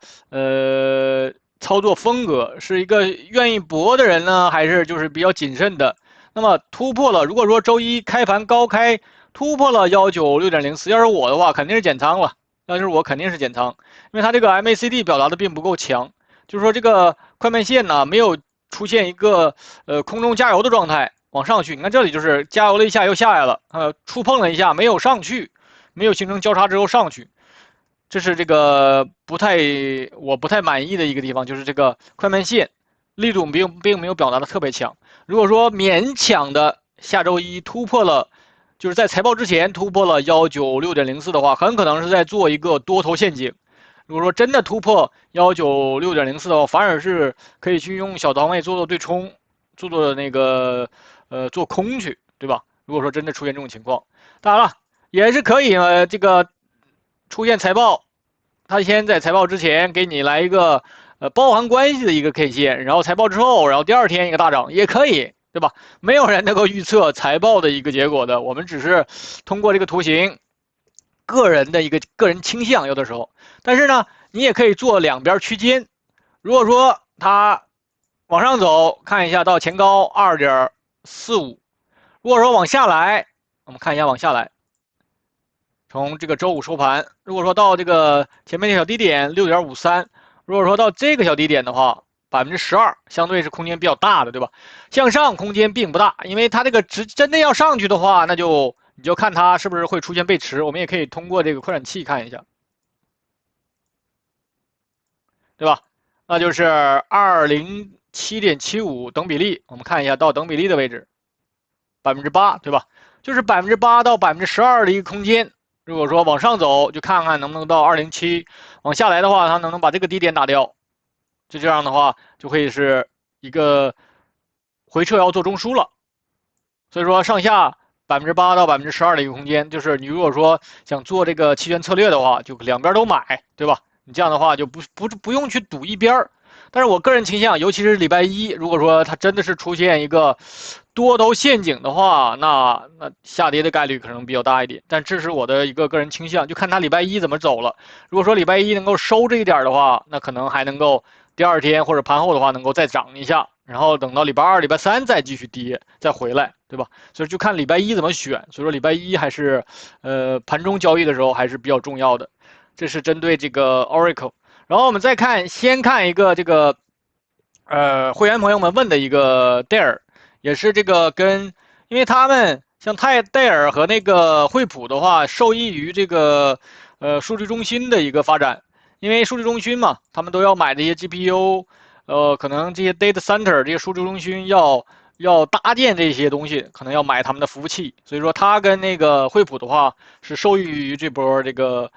操作风格，是一个愿意搏的人呢，还是就是比较谨慎的。那么突破了，如果说周一开盘高开突破了196.04，要是我的话肯定是减仓了。要是我肯定是减仓，因为它这个 MACD 表达的并不够强，就是说这个快慢线呢没有出现一个空中加油的状态往上去。你看这里就是加油了一下又下来了，触碰了一下没有上去，没有形成交叉之后上去。这是这个我不太满意的一个地方，就是这个快慢线力度并没有表达的特别强。如果说勉强的下周一突破了，就是在财报之前突破了196.04的话，很可能是在做一个多头陷阱。如果说真的突破196.04的话，反而是可以去用小仓位做对冲，做那个做空去，对吧？如果说真的出现这种情况，当然了，也是可以这个出现财报，他先在财报之前给你来一个包含关系的一个 K 线，然后财报之后，然后第二天一个大涨也可以，对吧？没有人能够预测财报的一个结果的，我们只是通过这个图形个人的一个个人倾向，有的时候，但是呢，你也可以做两边区间。如果说它往上走，看一下到前高2.45，如果说往下来，我们看一下往下来。从这个周五收盘，如果说到这个前面的小低点6.53，如果说到这个小低点的话，12%，相对是空间比较大的，对吧？向上空间并不大，因为它这个真的要上去的话，那就你就看它是不是会出现背驰。我们也可以通过这个扩展器看一下，对吧？那就是207.75等比例，我们看一下到等比例的位置，8%，对吧？就是8%到12%的一个空间。如果说往上走，就看看能不能到207；往下来的话，它能不能把这个低点打掉？就这样的话，就会是一个回撤要做中枢了。所以说上下8%到12%的一个空间，就是你如果说想做这个期权策略的话，就两边都买，对吧？你这样的话就不用去赌一边。但是我个人倾向，尤其是礼拜一，如果说它真的是出现一个多头陷阱的话，那下跌的概率可能比较大一点。但这是我的一个个人倾向，就看它礼拜一怎么走了。如果说礼拜一能够收这一点的话，那可能还能够第二天或者盘后的话能够再涨一下，然后等到礼拜二、礼拜三再继续跌，再回来，对吧？所以就看礼拜一怎么选。所以说礼拜一还是盘中交易的时候还是比较重要的。这是针对这个 Oracle。然后我们再看，先看一个这个会员朋友们问的一个戴尔，也是这个因为他们像戴尔和那个惠普的话，受益于这个数据中心的一个发展，因为数据中心嘛，他们都要买这些 GPU，可能这些 data center 这些数据中心要搭建这些东西，可能要买他们的服务器，所以说它跟那个惠普的话是受益于这波这个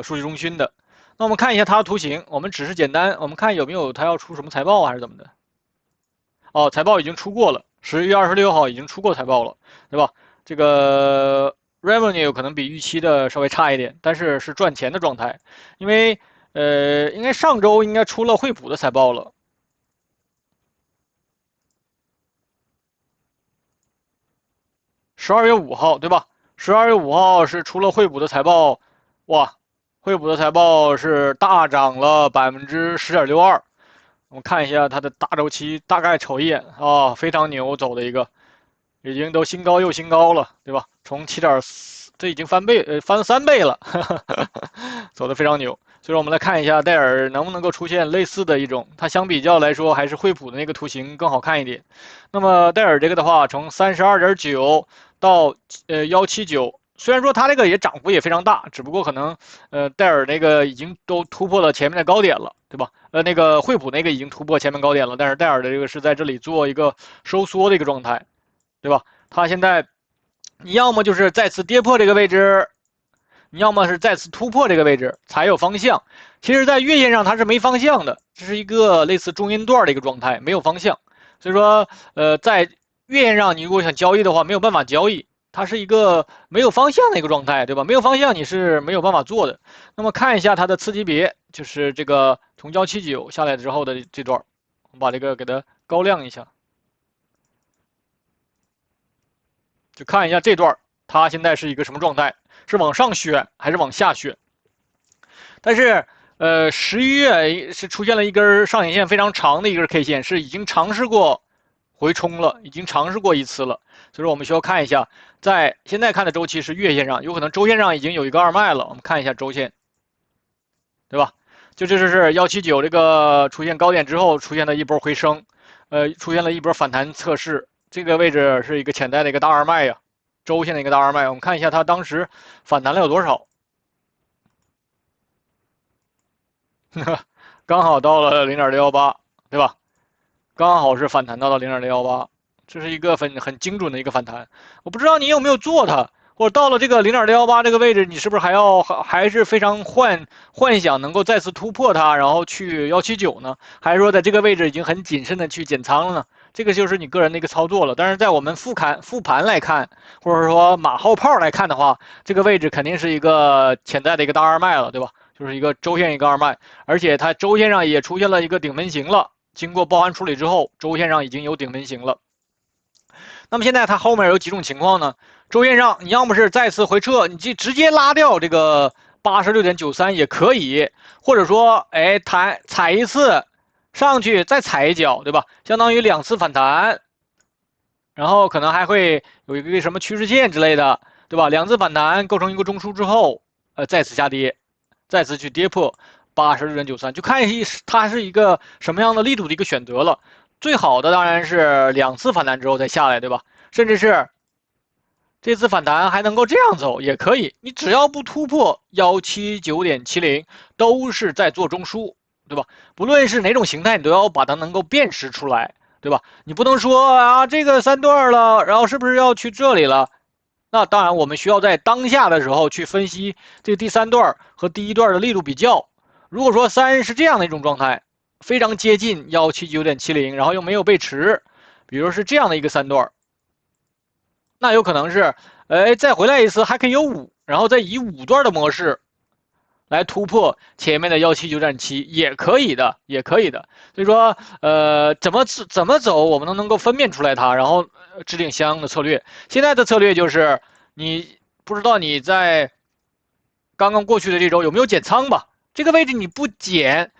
数据中心的。那我们看一下它的图形，我们只是简单，我们看有没有它要出什么财报还是怎么的？哦，财报已经出过了，11月26号已经出过财报了，对吧？这个 revenue 可能比预期的稍微差一点，但是是赚钱的状态，因为应该上周应该出了惠普的财报了，12月5号对吧？12月5号是出了惠普的财报，哇，惠普的财报是大涨了10.62%。我们看一下它的大周期，大概瞅一眼啊，非常牛，走的一个，已经都新高又新高了，对吧？从7.4，这已经翻倍，翻了3倍了，走的非常牛。所以说我们来看一下戴尔能不能够出现类似的一种，它相比较来说还是惠普的那个图形更好看一点。那么戴尔这个的话，从32.9到179。虽然说它这个也涨幅也非常大，只不过可能戴尔那个已经都突破了前面的高点了，对吧？那个惠普那个已经突破前面高点了，但是戴尔的这个是在这里做一个收缩的一个状态，对吧？它现在你要么就是再次跌破这个位置，你要么是再次突破这个位置才有方向。其实，在月线上它是没方向的，这是一个类似中阴段的一个状态，没有方向。所以说，在月线上你如果想交易的话，没有办法交易。它是一个没有方向的一个状态，对吧？没有方向你是没有办法做的。那么看一下它的次级别，就是这个从179下来之后的这段，我们把这个给它高亮一下，就看一下这段它现在是一个什么状态，是往上选还是往下选？但是11月是出现了一根上影线非常长的一根 K 线，是已经尝试过回冲了，已经尝试过一次了。所以说我们需要看一下，在现在看的周期是月线上，有可能周线上已经有一个二脉了。我们看一下周线，对吧？这是179这个出现高点之后出现的一波回升，出现了一波反弹测试，这个位置是一个潜在的一个大二脉呀，周线的一个大二脉。我们看一下它当时反弹了有多少。刚好到了0.618，对吧？刚好是反弹到了0.618，这是一个很精准的一个反弹。我不知道你有没有做它，或者到了这个0.618这个位置，你是不是还是非常幻想能够再次突破它，然后去179呢？还是说在这个位置已经很谨慎的去减仓了呢？这个就是你个人的一个操作了。但是在我们复盘来看，或者说马后炮来看的话，这个位置肯定是一个潜在的一个大二卖了，对吧？就是一个周线一个二卖，而且它周线上也出现了一个顶分型了。经过包含处理之后，周线上已经有顶分型了。那么现在它后面有几种情况呢？周线上你要么是再次回撤，你就直接拉掉这个86.93也可以，或者说，哎，踩一次上去再踩一脚，对吧？相当于2次反弹，然后可能还会有一个什么趋势线之类的，对吧？2次反弹构成一个中枢之后，再次下跌，再次去跌破86.93，就看它是一个什么样的力度的一个选择了。最好的当然是2次反弹之后再下来，对吧？甚至是这次反弹还能够这样走也可以，你只要不突破179.70，都是在做中枢，对吧？不论是哪种形态，你都要把它能够辨识出来，对吧？你不能说啊，这个3段了，然后是不是要去这里了？那当然，我们需要在当下的时候去分析这个第3段和第1段的力度比较。如果说3是这样的一种状态，非常接近179.70，然后又没有背驰，比如是这样的一个3段，那有可能是，哎，再回来一次还可以有5，然后再以5段的模式来突破前面的179.7，也可以的，也可以的。所以说，怎么走，我们都能够分辨出来它，然后制定相应的策略。现在的策略就是，你不知道你在刚刚过去的这周有没有减仓吧？这个位置你不减，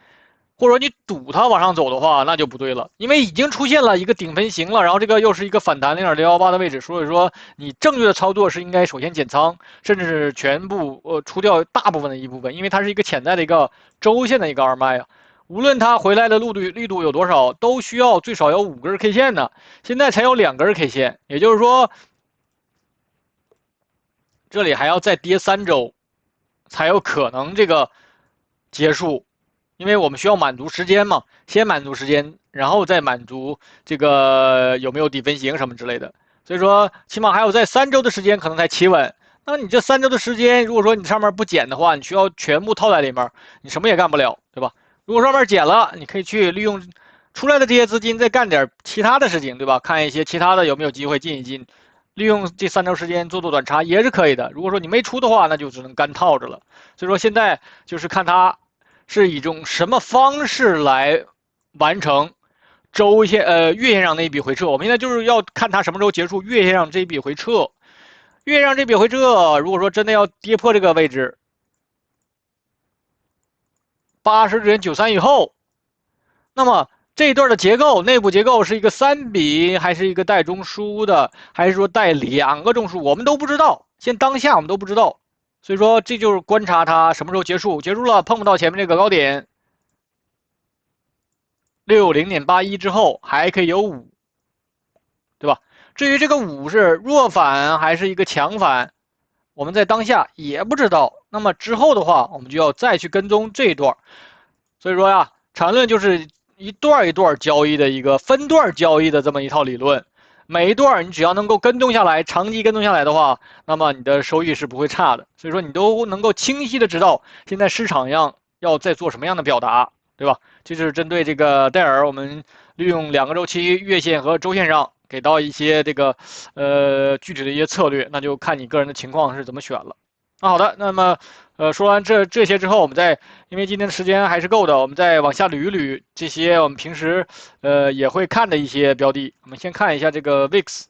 或者说你赌它往上走的话，那就不对了，因为已经出现了一个顶分型了，然后这个又是一个反弹0.618的位置，所以说你正确的操作是应该首先减仓，甚至是全部出掉大部分的一部分，因为它是一个潜在的一个周线的一个二卖啊。无论它回来的力度有多少，都需要最少有5根 K 线的，现在才有2根 K 线，也就是说，这里还要再跌3周，才有可能这个结束。因为我们需要满足时间嘛，先满足时间，然后再满足这个有没有底分型什么之类的。所以说，起码还有在3周的时间可能才企稳。那你这3周的时间，如果说你上面不减的话，你需要全部套在里面，你什么也干不了，对吧？如果上面减了，你可以去利用出来的这些资金再干点其他的事情，对吧？看一些其他的有没有机会进一进，利用这3周时间做短差也是可以的。如果说你没出的话，那就只能干套着了。所以说现在就是看它是以一种什么方式来完成月线上那一笔回撤？我们现在就是要看它什么时候结束月线上这一笔回撤。月线上这笔回撤，如果说真的要跌破这个位置80.93以后，那么这一段的结构，内部结构是一个3笔，还是一个带中枢的，还是说带2个中枢？我们都不知道，现当下我们都不知道。所以说，这就是观察它什么时候结束，结束了碰不到前面这个高点60.81之后，还可以有5，对吧？至于这个5是弱反还是一个强反，我们在当下也不知道。那么之后的话，我们就要再去跟踪这一段。所以说呀，缠论就是一段一段交易的一个分段交易的这么一套理论。每一段你只要能够跟踪下来，长期跟踪下来的话，那么你的收益是不会差的。所以说你都能够清晰的知道现在市场上要在做什么样的表达，对吧？这就是针对这个戴尔，我们利用2个周期月线和周线上给到一些这个具体的一些策略，那就看你个人的情况是怎么选了。那好的，那么说完这些之后，我们再因为今天的时间还是够的，我们再往下捋一捋这些我们平时也会看的一些标的。我们先看一下这个 VIX，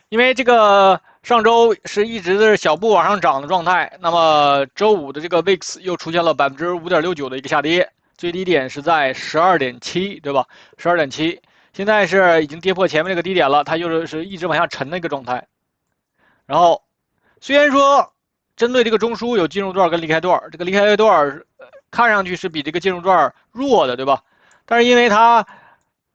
因为这个上周是一直是小步往上涨的状态，那么周五的这个 VIX 又出现了5.69%的一个下跌，最低点是在12.7，对吧？12.7，现在是已经跌破前面这个低点了，它就是一直往下沉的一个状态。然后虽然说针对这个中枢有进入段跟离开段，这个离开段看上去是比这个进入段弱的，对吧？但是因为它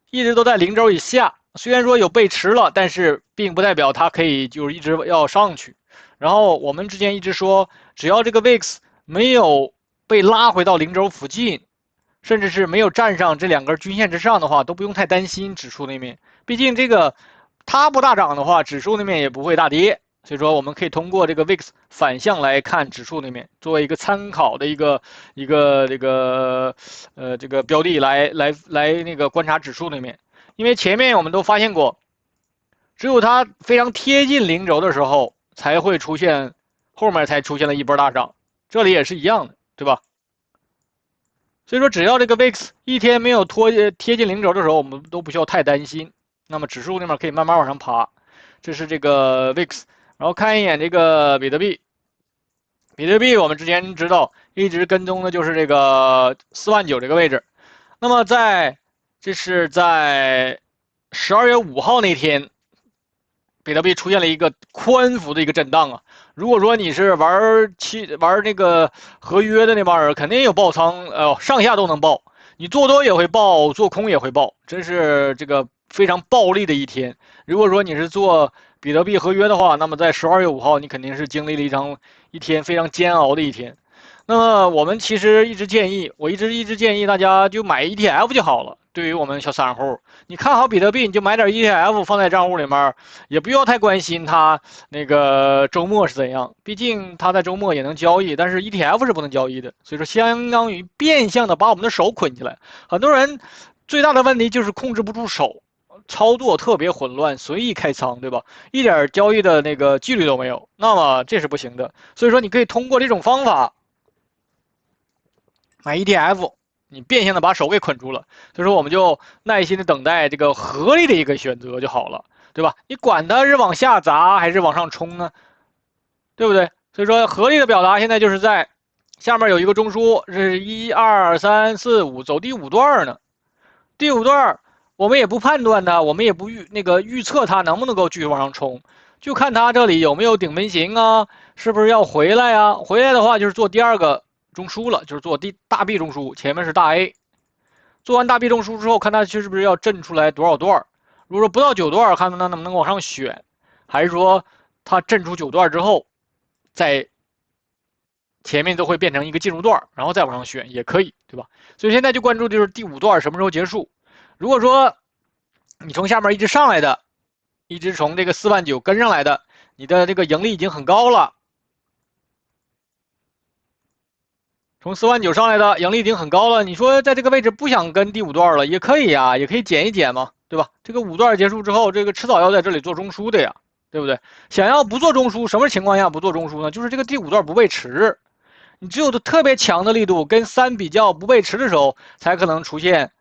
一直都在0轴以下，虽然说有背驰了，但是并不代表它可以就是一直要上去。然后我们之前一直说，只要这个 VIX 没有被拉回到零轴附近，甚至是没有站上这2根均线之上的话，都不用太担心指数那面。毕竟这个它不大涨的话，指数那面也不会大跌。所以说，我们可以通过这个 VIX 反向来看指数那面，作为一个参考的这个标的来那个观察指数那面。因为前面我们都发现过，只有它非常贴近零轴的时候，才会出现后面才出现了一波大涨，这里也是一样的，对吧？所以说，只要这个 VIX 一天没有贴近零轴的时候，我们都不需要太担心。那么指数那边可以慢慢往上爬，这是这个 VIX。然后看一眼这个比特币，比特币我们之前知道一直跟踪的就是这个49000这个位置。那么这是在12月5号那天，比特币出现了一个宽幅的一个震荡啊。如果说你是玩那个合约的那帮人，肯定有爆仓，上下都能爆，你做多也会爆，做空也会爆，真是这个非常暴利的一天。如果说你是做比特币合约的话，那么在12月5号，你肯定是经历了一天非常煎熬的一天。那么我们其实一直建议，我一直建议大家就买 ETF 就好了。对于我们小散户，你看好比特币，你就买点 ETF 放在账户里面，也不要太关心它那个周末是怎样。毕竟它在周末也能交易，但是 ETF 是不能交易的。所以说，相当于变相的把我们的手捆起来。很多人最大的问题就是控制不住手，操作特别混乱，随意开仓，对吧？一点交易的那个纪律都没有，那么这是不行的。所以说，你可以通过这种方法买 ETF，你变相的把手给捆住了。所以说，我们就耐心的等待这个合理的一个选择就好了，对吧？你管它是往下砸还是往上冲呢，对不对？所以说，合理的表达现在就是在下面有一个中枢，是1、2、3、4、5，走第5段呢。第5段我们也不判断它，我们也不预测它能不能够继续往上冲，就看它这里有没有顶分型啊，是不是要回来啊？回来的话就是做第2个中枢了，就是做大 B 中枢，前面是大 A。做完大 B 中枢之后，看它是不是要震出来多少段。如果说不到9段，看它能不能往上选，还是说它震出9段之后，在前面都会变成一个进入段，然后再往上选也可以，对吧？所以现在就关注就是第5段什么时候结束。如果说你从下面一直上来的，一直从这个49000跟上来的，你的这个盈利已经很高了。从49000上来的盈利已经很高了，你说在这个位置不想跟第5段了，也可以呀，也可以减一减嘛，对吧？这个5段结束之后，这个迟早要在这里做中枢的呀，对不对？想要不做中枢，什么情况下不做中枢呢？就是这个第5段不背驰，你只有特别强的力度跟3比较不背驰的时候，才可能出现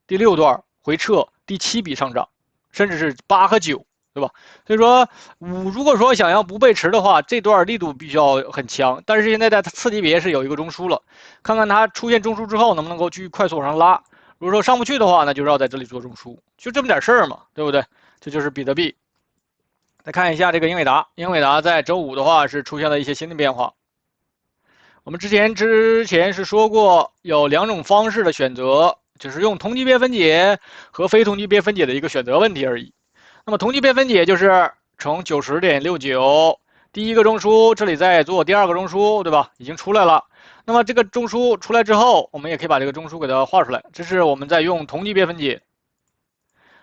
第6段回撤，第7笔上涨，甚至是8和9，对吧？所以说5如果说想要不背驰的话，这段力度必须要很强。但是现在在次级别是有一个中枢了，看看它出现中枢之后能不能够去快速往上拉。如果说上不去的话，那就是要在这里做中枢，就这么点事儿嘛，对不对？这就是比特币。再看一下这个英伟达，英伟达在周5的话是出现了一些新的变化。我们之前是说过有2种方式的选择，就是用同级别分解和非同级别分解的一个选择问题而已。那么同级别分解就是从90.69第一个中枢，这里再做第2个中枢，对吧？已经出来了。那么这个中枢出来之后，我们也可以把这个中枢给它画出来，这是我们在用同级别分解。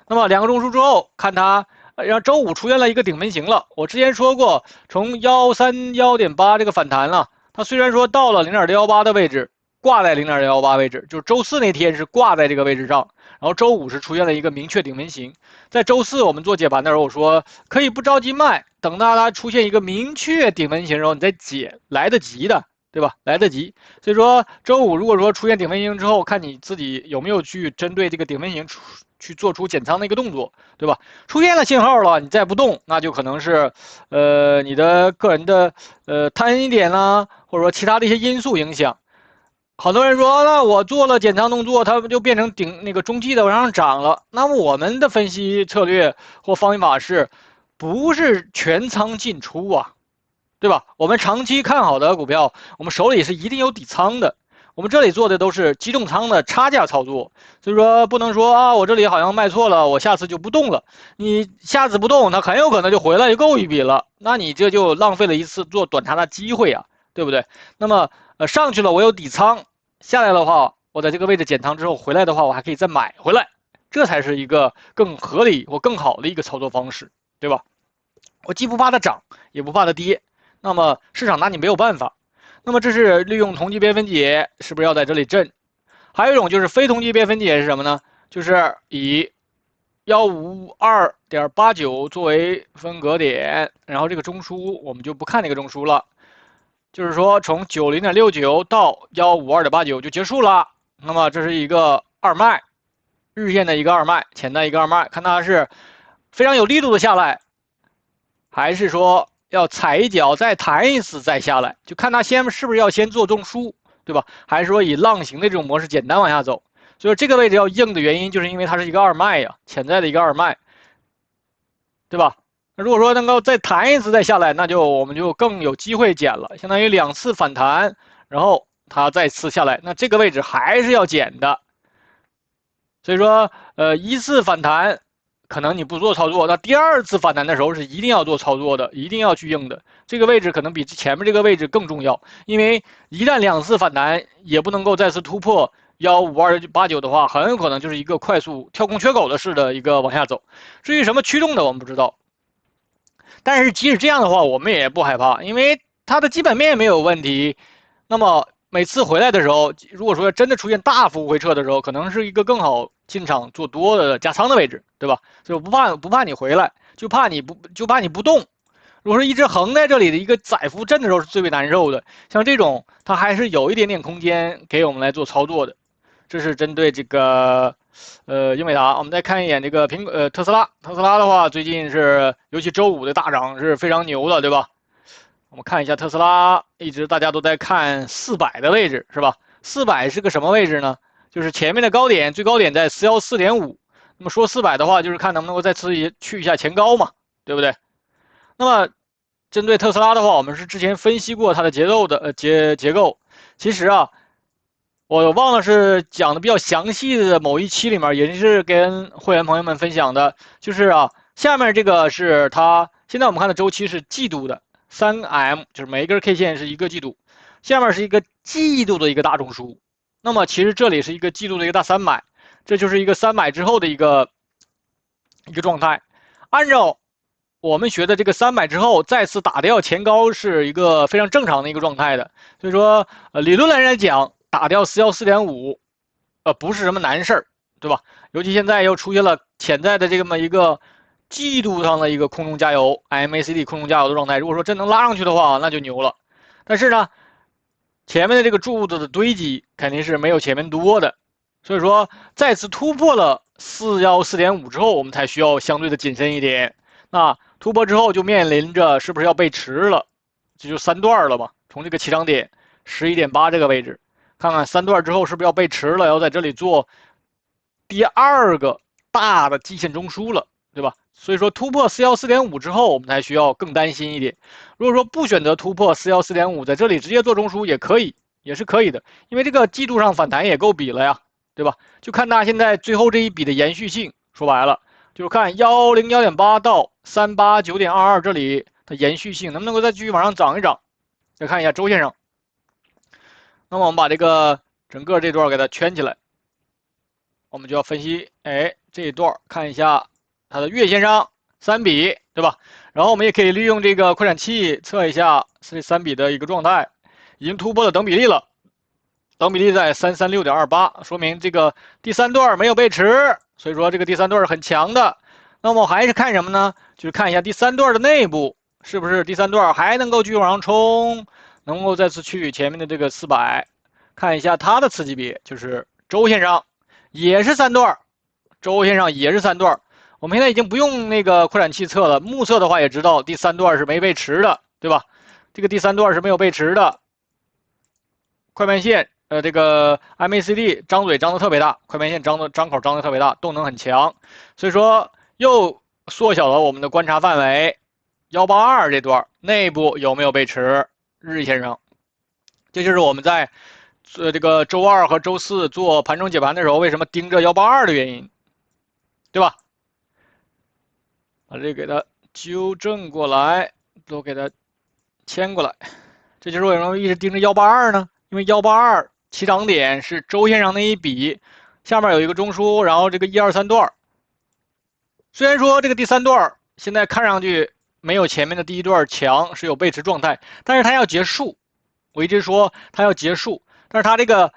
那么2个中枢之后，看它，然后周5出现了一个顶分型了。我之前说过，从131.8这个反弹了，它虽然说到了0.618的位置，挂在0.618位置，就是周4那天是挂在这个位置上，然后周5是出现了一个明确顶分型。在周4我们做解盘的时候，我说可以不着急卖，等到它出现一个明确顶分型的时候，你再解，来得及的，对吧？来得及。所以说周5如果说出现顶分型之后，看你自己有没有去针对这个顶分型去做出减仓的一个动作，对吧？出现了信号了，你再不动，那就可能是，你的个人的贪一点啦，或者说其他的一些因素影响。好多人说，那我做了减仓动作，它就变成那个中继的往上涨了。那么我们的分析策略或方法是，不是全仓进出啊，对吧？我们长期看好的股票，我们手里是一定有底仓的。我们这里做的都是机动仓的差价操作，所以说不能说啊，我这里好像卖错了，我下次就不动了。你下次不动，它很有可能就回来又购一笔了，那你这就浪费了一次做短差的机会啊。对不对？那么上去了我有底仓，下来的话我在这个位置减仓之后回来的话，我还可以再买回来，这才是一个更合理或更好的一个操作方式，对吧？我既不怕它涨，也不怕它跌，那么市场拿你没有办法。那么这是利用同级别分解，是不是要在这里震？还有一种就是非同级别分解是什么呢？就是以152.89作为分隔点，然后这个中枢我们就不看那个中枢了，就是说从90.69到152.89就结束了。那么这是一个二脉，日线的一个二脉，潜在一个二脉，看它是非常有力度的下来，还是说要踩一脚再弹一次再下来，就看它是不是要先做中枢，对吧？还是说以浪形的这种模式简单往下走？所以这个位置要硬的原因，就是因为它是一个二脉呀，潜在的一个二脉，对吧？那如果说能够再弹一次再下来，那我们就更有机会减了，相当于2次反弹，然后它再次下来，那这个位置还是要减的。所以说，一次反弹可能你不做操作，那第二次反弹的时候是一定要做操作的，一定要去硬的。这个位置可能比前面这个位置更重要，因为一旦2次反弹也不能够再次突破152.89的话，很有可能就是一个快速跳空缺口的式的一个往下走。至于什么驱动的，我们不知道。但是即使这样的话，我们也不害怕，因为它的基本面没有问题。那么每次回来的时候，如果说真的出现大幅回撤的时候，可能是一个更好进场做多的加仓的位置，对吧？所以不怕你回来，就怕你不动。如果说一直横在这里的一个载浮震的时候，是最为难受的。像这种，它还是有一点点空间给我们来做操作的。这是针对这个英伟达。我们再看一眼这个特斯拉。特斯拉的话，最近是尤其周五的大涨是非常牛的，对吧？我们看一下特斯拉，一直大家都在看400的位置，是吧？400是个什么位置呢？就是前面的高点，最高点在414.5。那么说400的话，就是看能不能够再次去一下前高嘛，对不对？那么针对特斯拉的话，我们是之前分析过它的结构。其实啊，我忘了是讲的比较详细的某一期里面，也是跟会员朋友们分享的，就是啊，下面这个是它现在我们看的周期是季度的3M，就是每一根 K 线是一个季度，下面是一个季度的一个大中枢。那么其实这里是一个季度的一个大300，这就是一个300之后的一个状态。按照我们学的这个300之后再次打掉前高是一个非常正常的一个状态的，所以说理论来讲，打掉414.5，不是什么难事儿，对吧？尤其现在又出现了潜在的这么一个季度上的一个空中加油 ，MACD 空中加油的状态。如果说真能拉上去的话，那就牛了。但是呢，前面的这个柱子的堆积肯定是没有前面多的，所以说再次突破了414.5之后，我们才需要相对的谨慎一点。那突破之后就面临着是不是要背驰了，这就3段了嘛。从这个起涨点11.8这个位置，看看3段之后是不是要背驰了，要在这里做第二个大的季线中枢了，对吧？所以说突破414.5之后，我们才需要更担心一点。如果说不选择突破414.5，在这里直接做中枢也可以，也是可以的，因为这个季度上反弹也够比了呀，对吧？就看它现在最后这一笔的延续性，说白了就是看101.8到389.22这里的延续性能不能够再继续往上涨一涨。再看一下周线上，那么我们把这个整个这段给它圈起来，我们就要分析，这一段看一下它的月线上3笔，对吧？然后我们也可以利用这个扩展器测一下这3笔的一个状态，已经突破了等比例了，等比例在336.28，说明这个第3段没有背驰，所以说这个第3段是很强的。那么还是看什么呢？就是看一下第3段的内部是不是第3段还能够继续往上冲，能够再次去前面的这个400，看一下它的次级别，就是周线上也是3段，周线上也是3段。我们现在已经不用那个扩展器测了，目测的话也知道第3段是没背驰的，对吧？这个第3段是没有背驰的。快慢线，这个 MACD 张嘴张的特别大，快慢线张口张的特别大，动能很强，所以说又缩小了我们的观察范围。182这段内部有没有背驰？日线上，这就是我们在这个周2和周4做盘中解盘的时候，为什么盯着182的原因，对吧？把这给它纠正过来，都给它牵过来。这就是为什么一直盯着182呢？因为182起涨点是周线上那一笔，下面有一个中枢，然后这个123段，虽然说这个第三段现在看上去没有前面的第一段强，是有背驰状态，但是它要结束。我一直说它要结束，但是它这个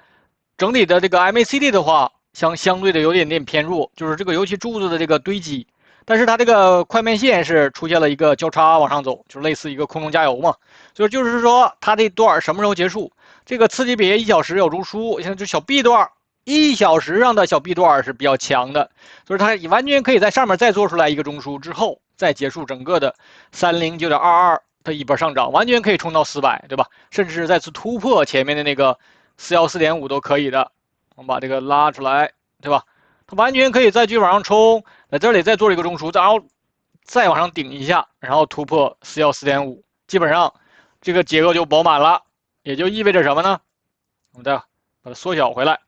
整体的这个 MACD 的话，相对的有点偏弱，就是这个尤其柱子的这个堆积，但是它这个快慢线是出现了一个交叉往上走，就是类似一个空中加油嘛，所以就是说它这段什么时候结束？这个次级别1小时有中枢，像这小 B 段1小时上的小 B 段是比较强的，所以它完全可以在上面再做出来一个中枢之后，再结束整个的309.22的一波上涨，完全可以冲到400，对吧？甚至是再次突破前面的那个414.5都可以的。我们把这个拉出来，对吧？它完全可以再继续往上冲，在这里再做一个中枢，然后再往上顶一下，然后突破414.5，基本上这个结构就饱满了，也就意味着什么呢？我们再把它缩小回来。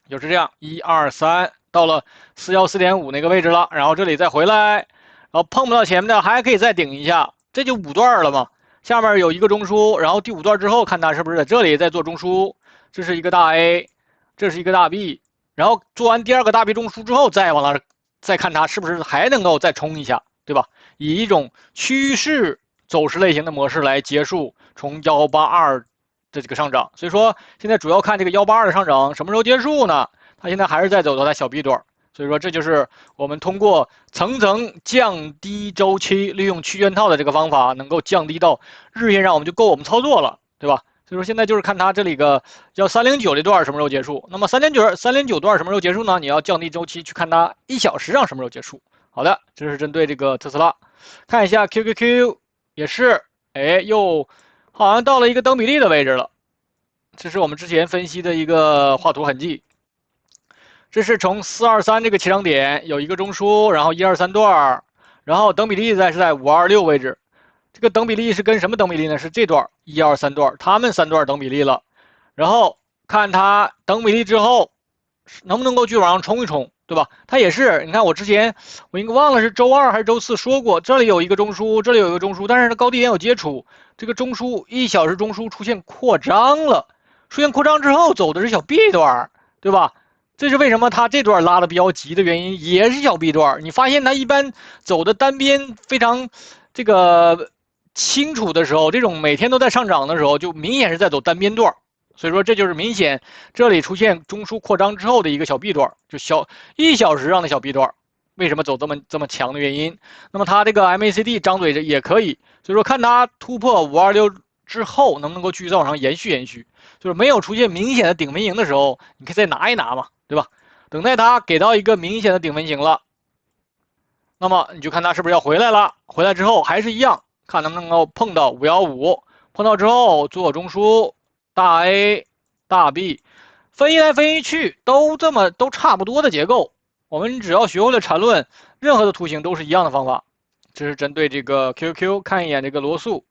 就是这样，1、2、3到了414.5那个位置了，然后这里再回来，然后碰不到前面的还可以再顶一下，这就5段了嘛。下面有一个中枢，然后第5段之后看它是不是在这里再做中枢，这是一个大 A， 这是一个大 B， 然后做完第2个大 B 中枢之后再往那再看它是不是还能够再冲一下，对吧？以一种趋势走势类型的模式来结束从182的这个上涨，所以说现在主要看这个182的上涨什么时候结束呢？它现在还是在走到它小 B 段，所以说这就是我们通过层层降低周期，利用区间套的这个方法，能够降低到日线上，我们就够我们操作了，对吧？所以说现在就是看它这里个叫309这段什么时候结束。那么309段什么时候结束呢？你要降低周期去看它1小时上什么时候结束。好的，这是针对这个特斯拉。看一下 QQQ 也是，哎，又好像到了一个等比例的位置了，这是我们之前分析的一个画图痕迹。这是从423这个起涨点有一个中枢，然后123段，然后等比例是在526位置。这个等比例是跟什么等比例呢？是这段123段，它们3段等比例了。然后看它等比例之后能不能够去往上冲一冲，对吧？它也是，你看我之前我应该忘了是周2还是周4说过，这里有一个中枢，这里有一个中枢，但是它高低点有接触，这个中枢1小时中枢出现扩张了，出现扩张之后走的是小 B 段，对吧？这是为什么它这段拉的比较急的原因，也是小 B 段。你发现它一般走的单边非常这个清楚的时候，这种每天都在上涨的时候，就明显是在走单边段。所以说这就是明显这里出现中枢扩张之后的一个小 B 段，就1小时上的小 B 段，为什么走这么强的原因？那么它这个 MACD 张嘴着也可以，所以说看它突破526之后能不能够继续再往上延续，就是没有出现明显的顶分型的时候，你可以再拿一拿嘛，对吧？等待它给到一个明显的顶分型了，那么你就看它是不是要回来了，回来之后还是一样，看能不能够碰到515，碰到之后做中枢。大 A、大 B， 分析来分析去都差不多的结构，我们只要学会了缠论，任何的图形都是一样的方法。这是针对这个 QQ 看一眼这个罗素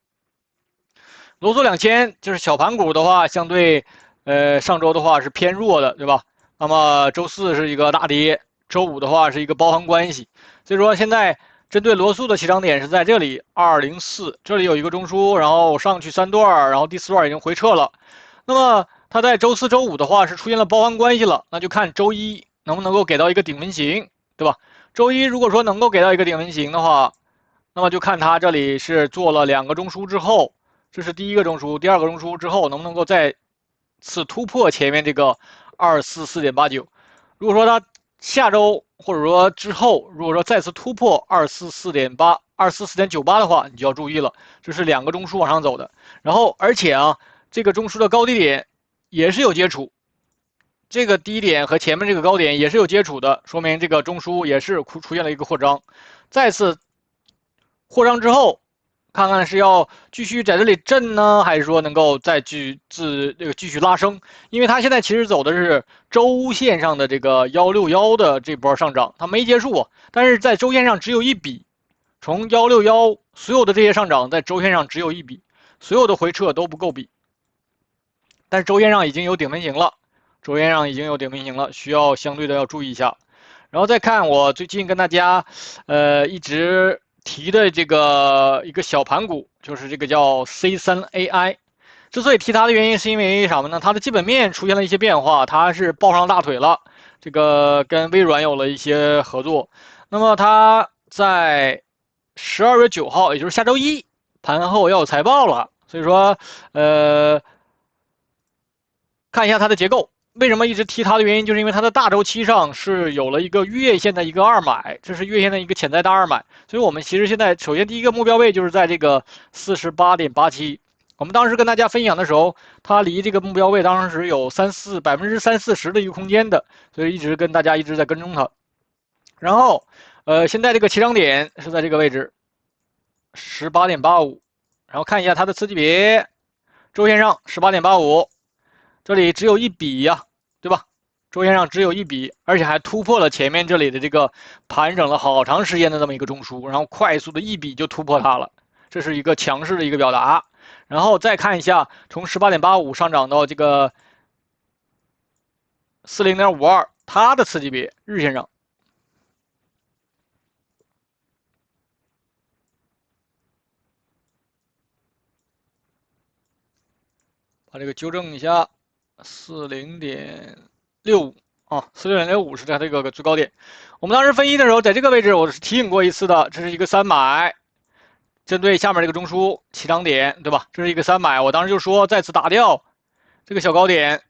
2000，就是小盘股的话，相对上周的话是偏弱的，对吧？那么周4是一个大跌，周5的话是一个包含关系，所以说现在针对罗素的起涨点是在这里204，这里有一个中枢，然后上去3段，然后第4段已经回撤了。那么它在周4、周5的话是出现了包含关系了，那就看周1能不能够给到一个顶分型，对吧？周1如果说能够给到一个顶分型的话，那么就看它这里是做了2个中枢之后，这是第1个中枢，第2个中枢之后能不能够再次突破前面这个244.89。如果说它下周或者说之后，如果说再次突破244.98的话，你就要注意了，这是2个中枢往上走的。然后而且啊，这个中枢的高低点也是有接触，这个低点和前面这个高点也是有接触的，说明这个中枢也是出现了一个扩张。再次扩张之后，看看是要继续在这里震呢，还是说能够再继续拉升？因为它现在其实走的是周线上的这个161的这波上涨，它没结束啊，但是在周线上只有一笔，从161所有的这些上涨在周线上只有一笔，所有的回撤都不够比。但是周线上已经有顶分型了，需要相对的要注意一下。然后再看我最近跟大家，一直提的这个一个小盘股，就是这个叫 C3AI。之所以提它的原因，是因为什么呢？它的基本面出现了一些变化，它是抱上大腿了。这个跟微软有了一些合作。那么它在12月9号，也就是下周一盘后要有财报了。所以说，看一下它的结构。为什么一直提它的原因，就是因为它的大周期上是有了一个月线的一个二买，这是月线的一个潜在大二买。所以我们其实现在首先第一个目标位就是在这个48.87。我们当时跟大家分享的时候，它离这个目标位当时有30%-40%的一个空间的，所以一直跟大家一直在跟踪它。然后，现在这个起涨点是在这个位置，18.85。然后看一下它的次级别，周线上18.85。这里只有一笔呀，对吧？周线上只有一笔，而且还突破了前面这里的这个盘整了好长时间的这么一个中枢，然后快速的一笔就突破它了，这是一个强势的一个表达。然后再看一下，从18.85上涨到这个40.52，它的次级别日线上。把这个纠正一下，40.65啊，46.65是它这个最高点。我们当时分析的时候，在这个位置我是提醒过一次的，这是一个3买，针对下面这个中枢起涨点，对吧？这是一个3买，我当时就说再次打掉这个小高点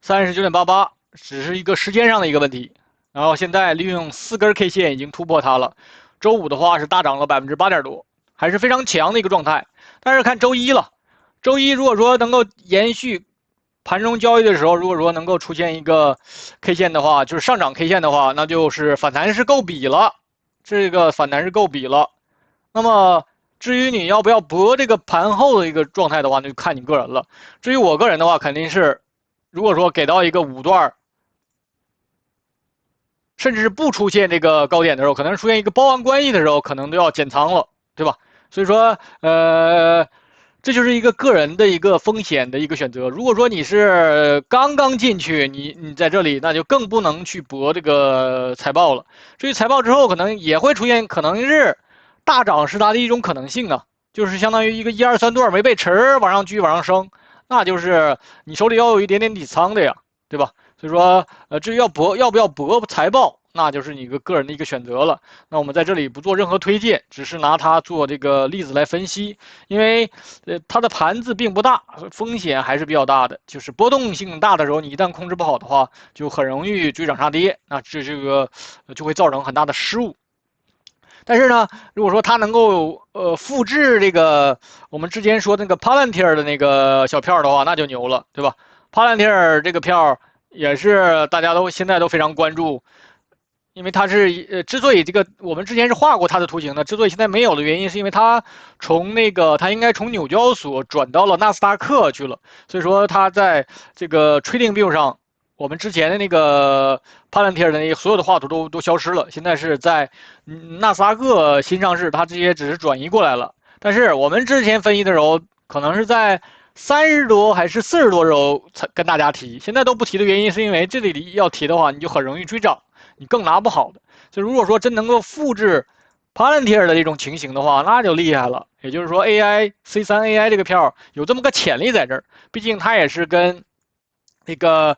39.88，只是一个时间上的一个问题。然后现在利用4根 K 线已经突破它了。周五的话是大涨了8%多，还是非常强的一个状态。但是看周一了。周一如果说能够延续盘中交易的时候，如果说能够出现一个 K 线的话，就是上涨 K 线的话，那就是反弹是够笔了，这个反弹是够笔了。那么至于你要不要博这个盘后的一个状态的话，那就看你个人了。至于我个人的话，肯定是如果说给到一个5段，甚至是不出现这个高点的时候，可能出现一个包含关系的时候，可能都要减仓了，对吧？所以说，这就是一个个人的一个风险的一个选择。如果说你是刚刚进去，你在这里，那就更不能去博这个财报了。至于财报之后，可能也会出现，可能是大涨是它的一种可能性啊，就是相当于一个1、2、3段没被持往上继续往上升，那就是你手里要有一点点底仓的呀，对吧？所以说，至于要不要博财报，那就是你个人的一个选择了。那我们在这里不做任何推荐，只是拿它做这个例子来分析。因为，它的盘子并不大，风险还是比较大的。就是波动性大的时候，你一旦控制不好的话，就很容易追涨杀跌，那这个就会造成很大的失误。但是呢，如果说它能够复制这个我们之前说那个 Palantir 的那个小票的话，那就牛了，对吧？Palantir 这个票也是大家都现在都非常关注，因为它是之所以这个我们之前是画过它的图形的，之所以现在没有的原因，是因为它它应该从纽交所转到了纳斯达克去了，所以说它在这个 TradingView 上，我们之前的那个 Palantir 的那个所有的画图都消失了，现在是在纳斯达克新上市，它这些只是转移过来了。但是我们之前分析的时候，可能是在30多还是40多时候才跟大家提，现在都不提的原因，是因为这里要提的话，你就很容易追涨。你更拿不好的。就如果说真能够复制 Palantir 的这种情形的话，那就厉害了。也就是说，C3AI 这个票有这么个潜力在这儿，毕竟它也是跟那个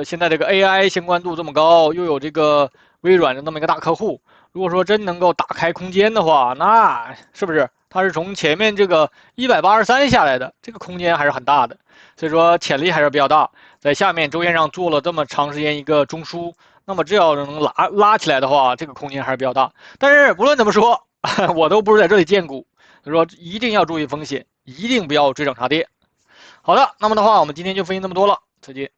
现在这个 AI 相关度这么高，又有这个微软的那么一个大客户。如果说真能够打开空间的话，那是不是它是从前面这个183下来的，这个空间还是很大的，所以说潜力还是比较大。在下面周线上做了这么长时间一个中枢，那么只要能拉起来的话，这个空间还是比较大。但是不论怎么说，我都不是在这里荐股，所以说一定要注意风险，一定不要追涨杀跌。好的，那么的话，我们今天就分析这么多了，再见。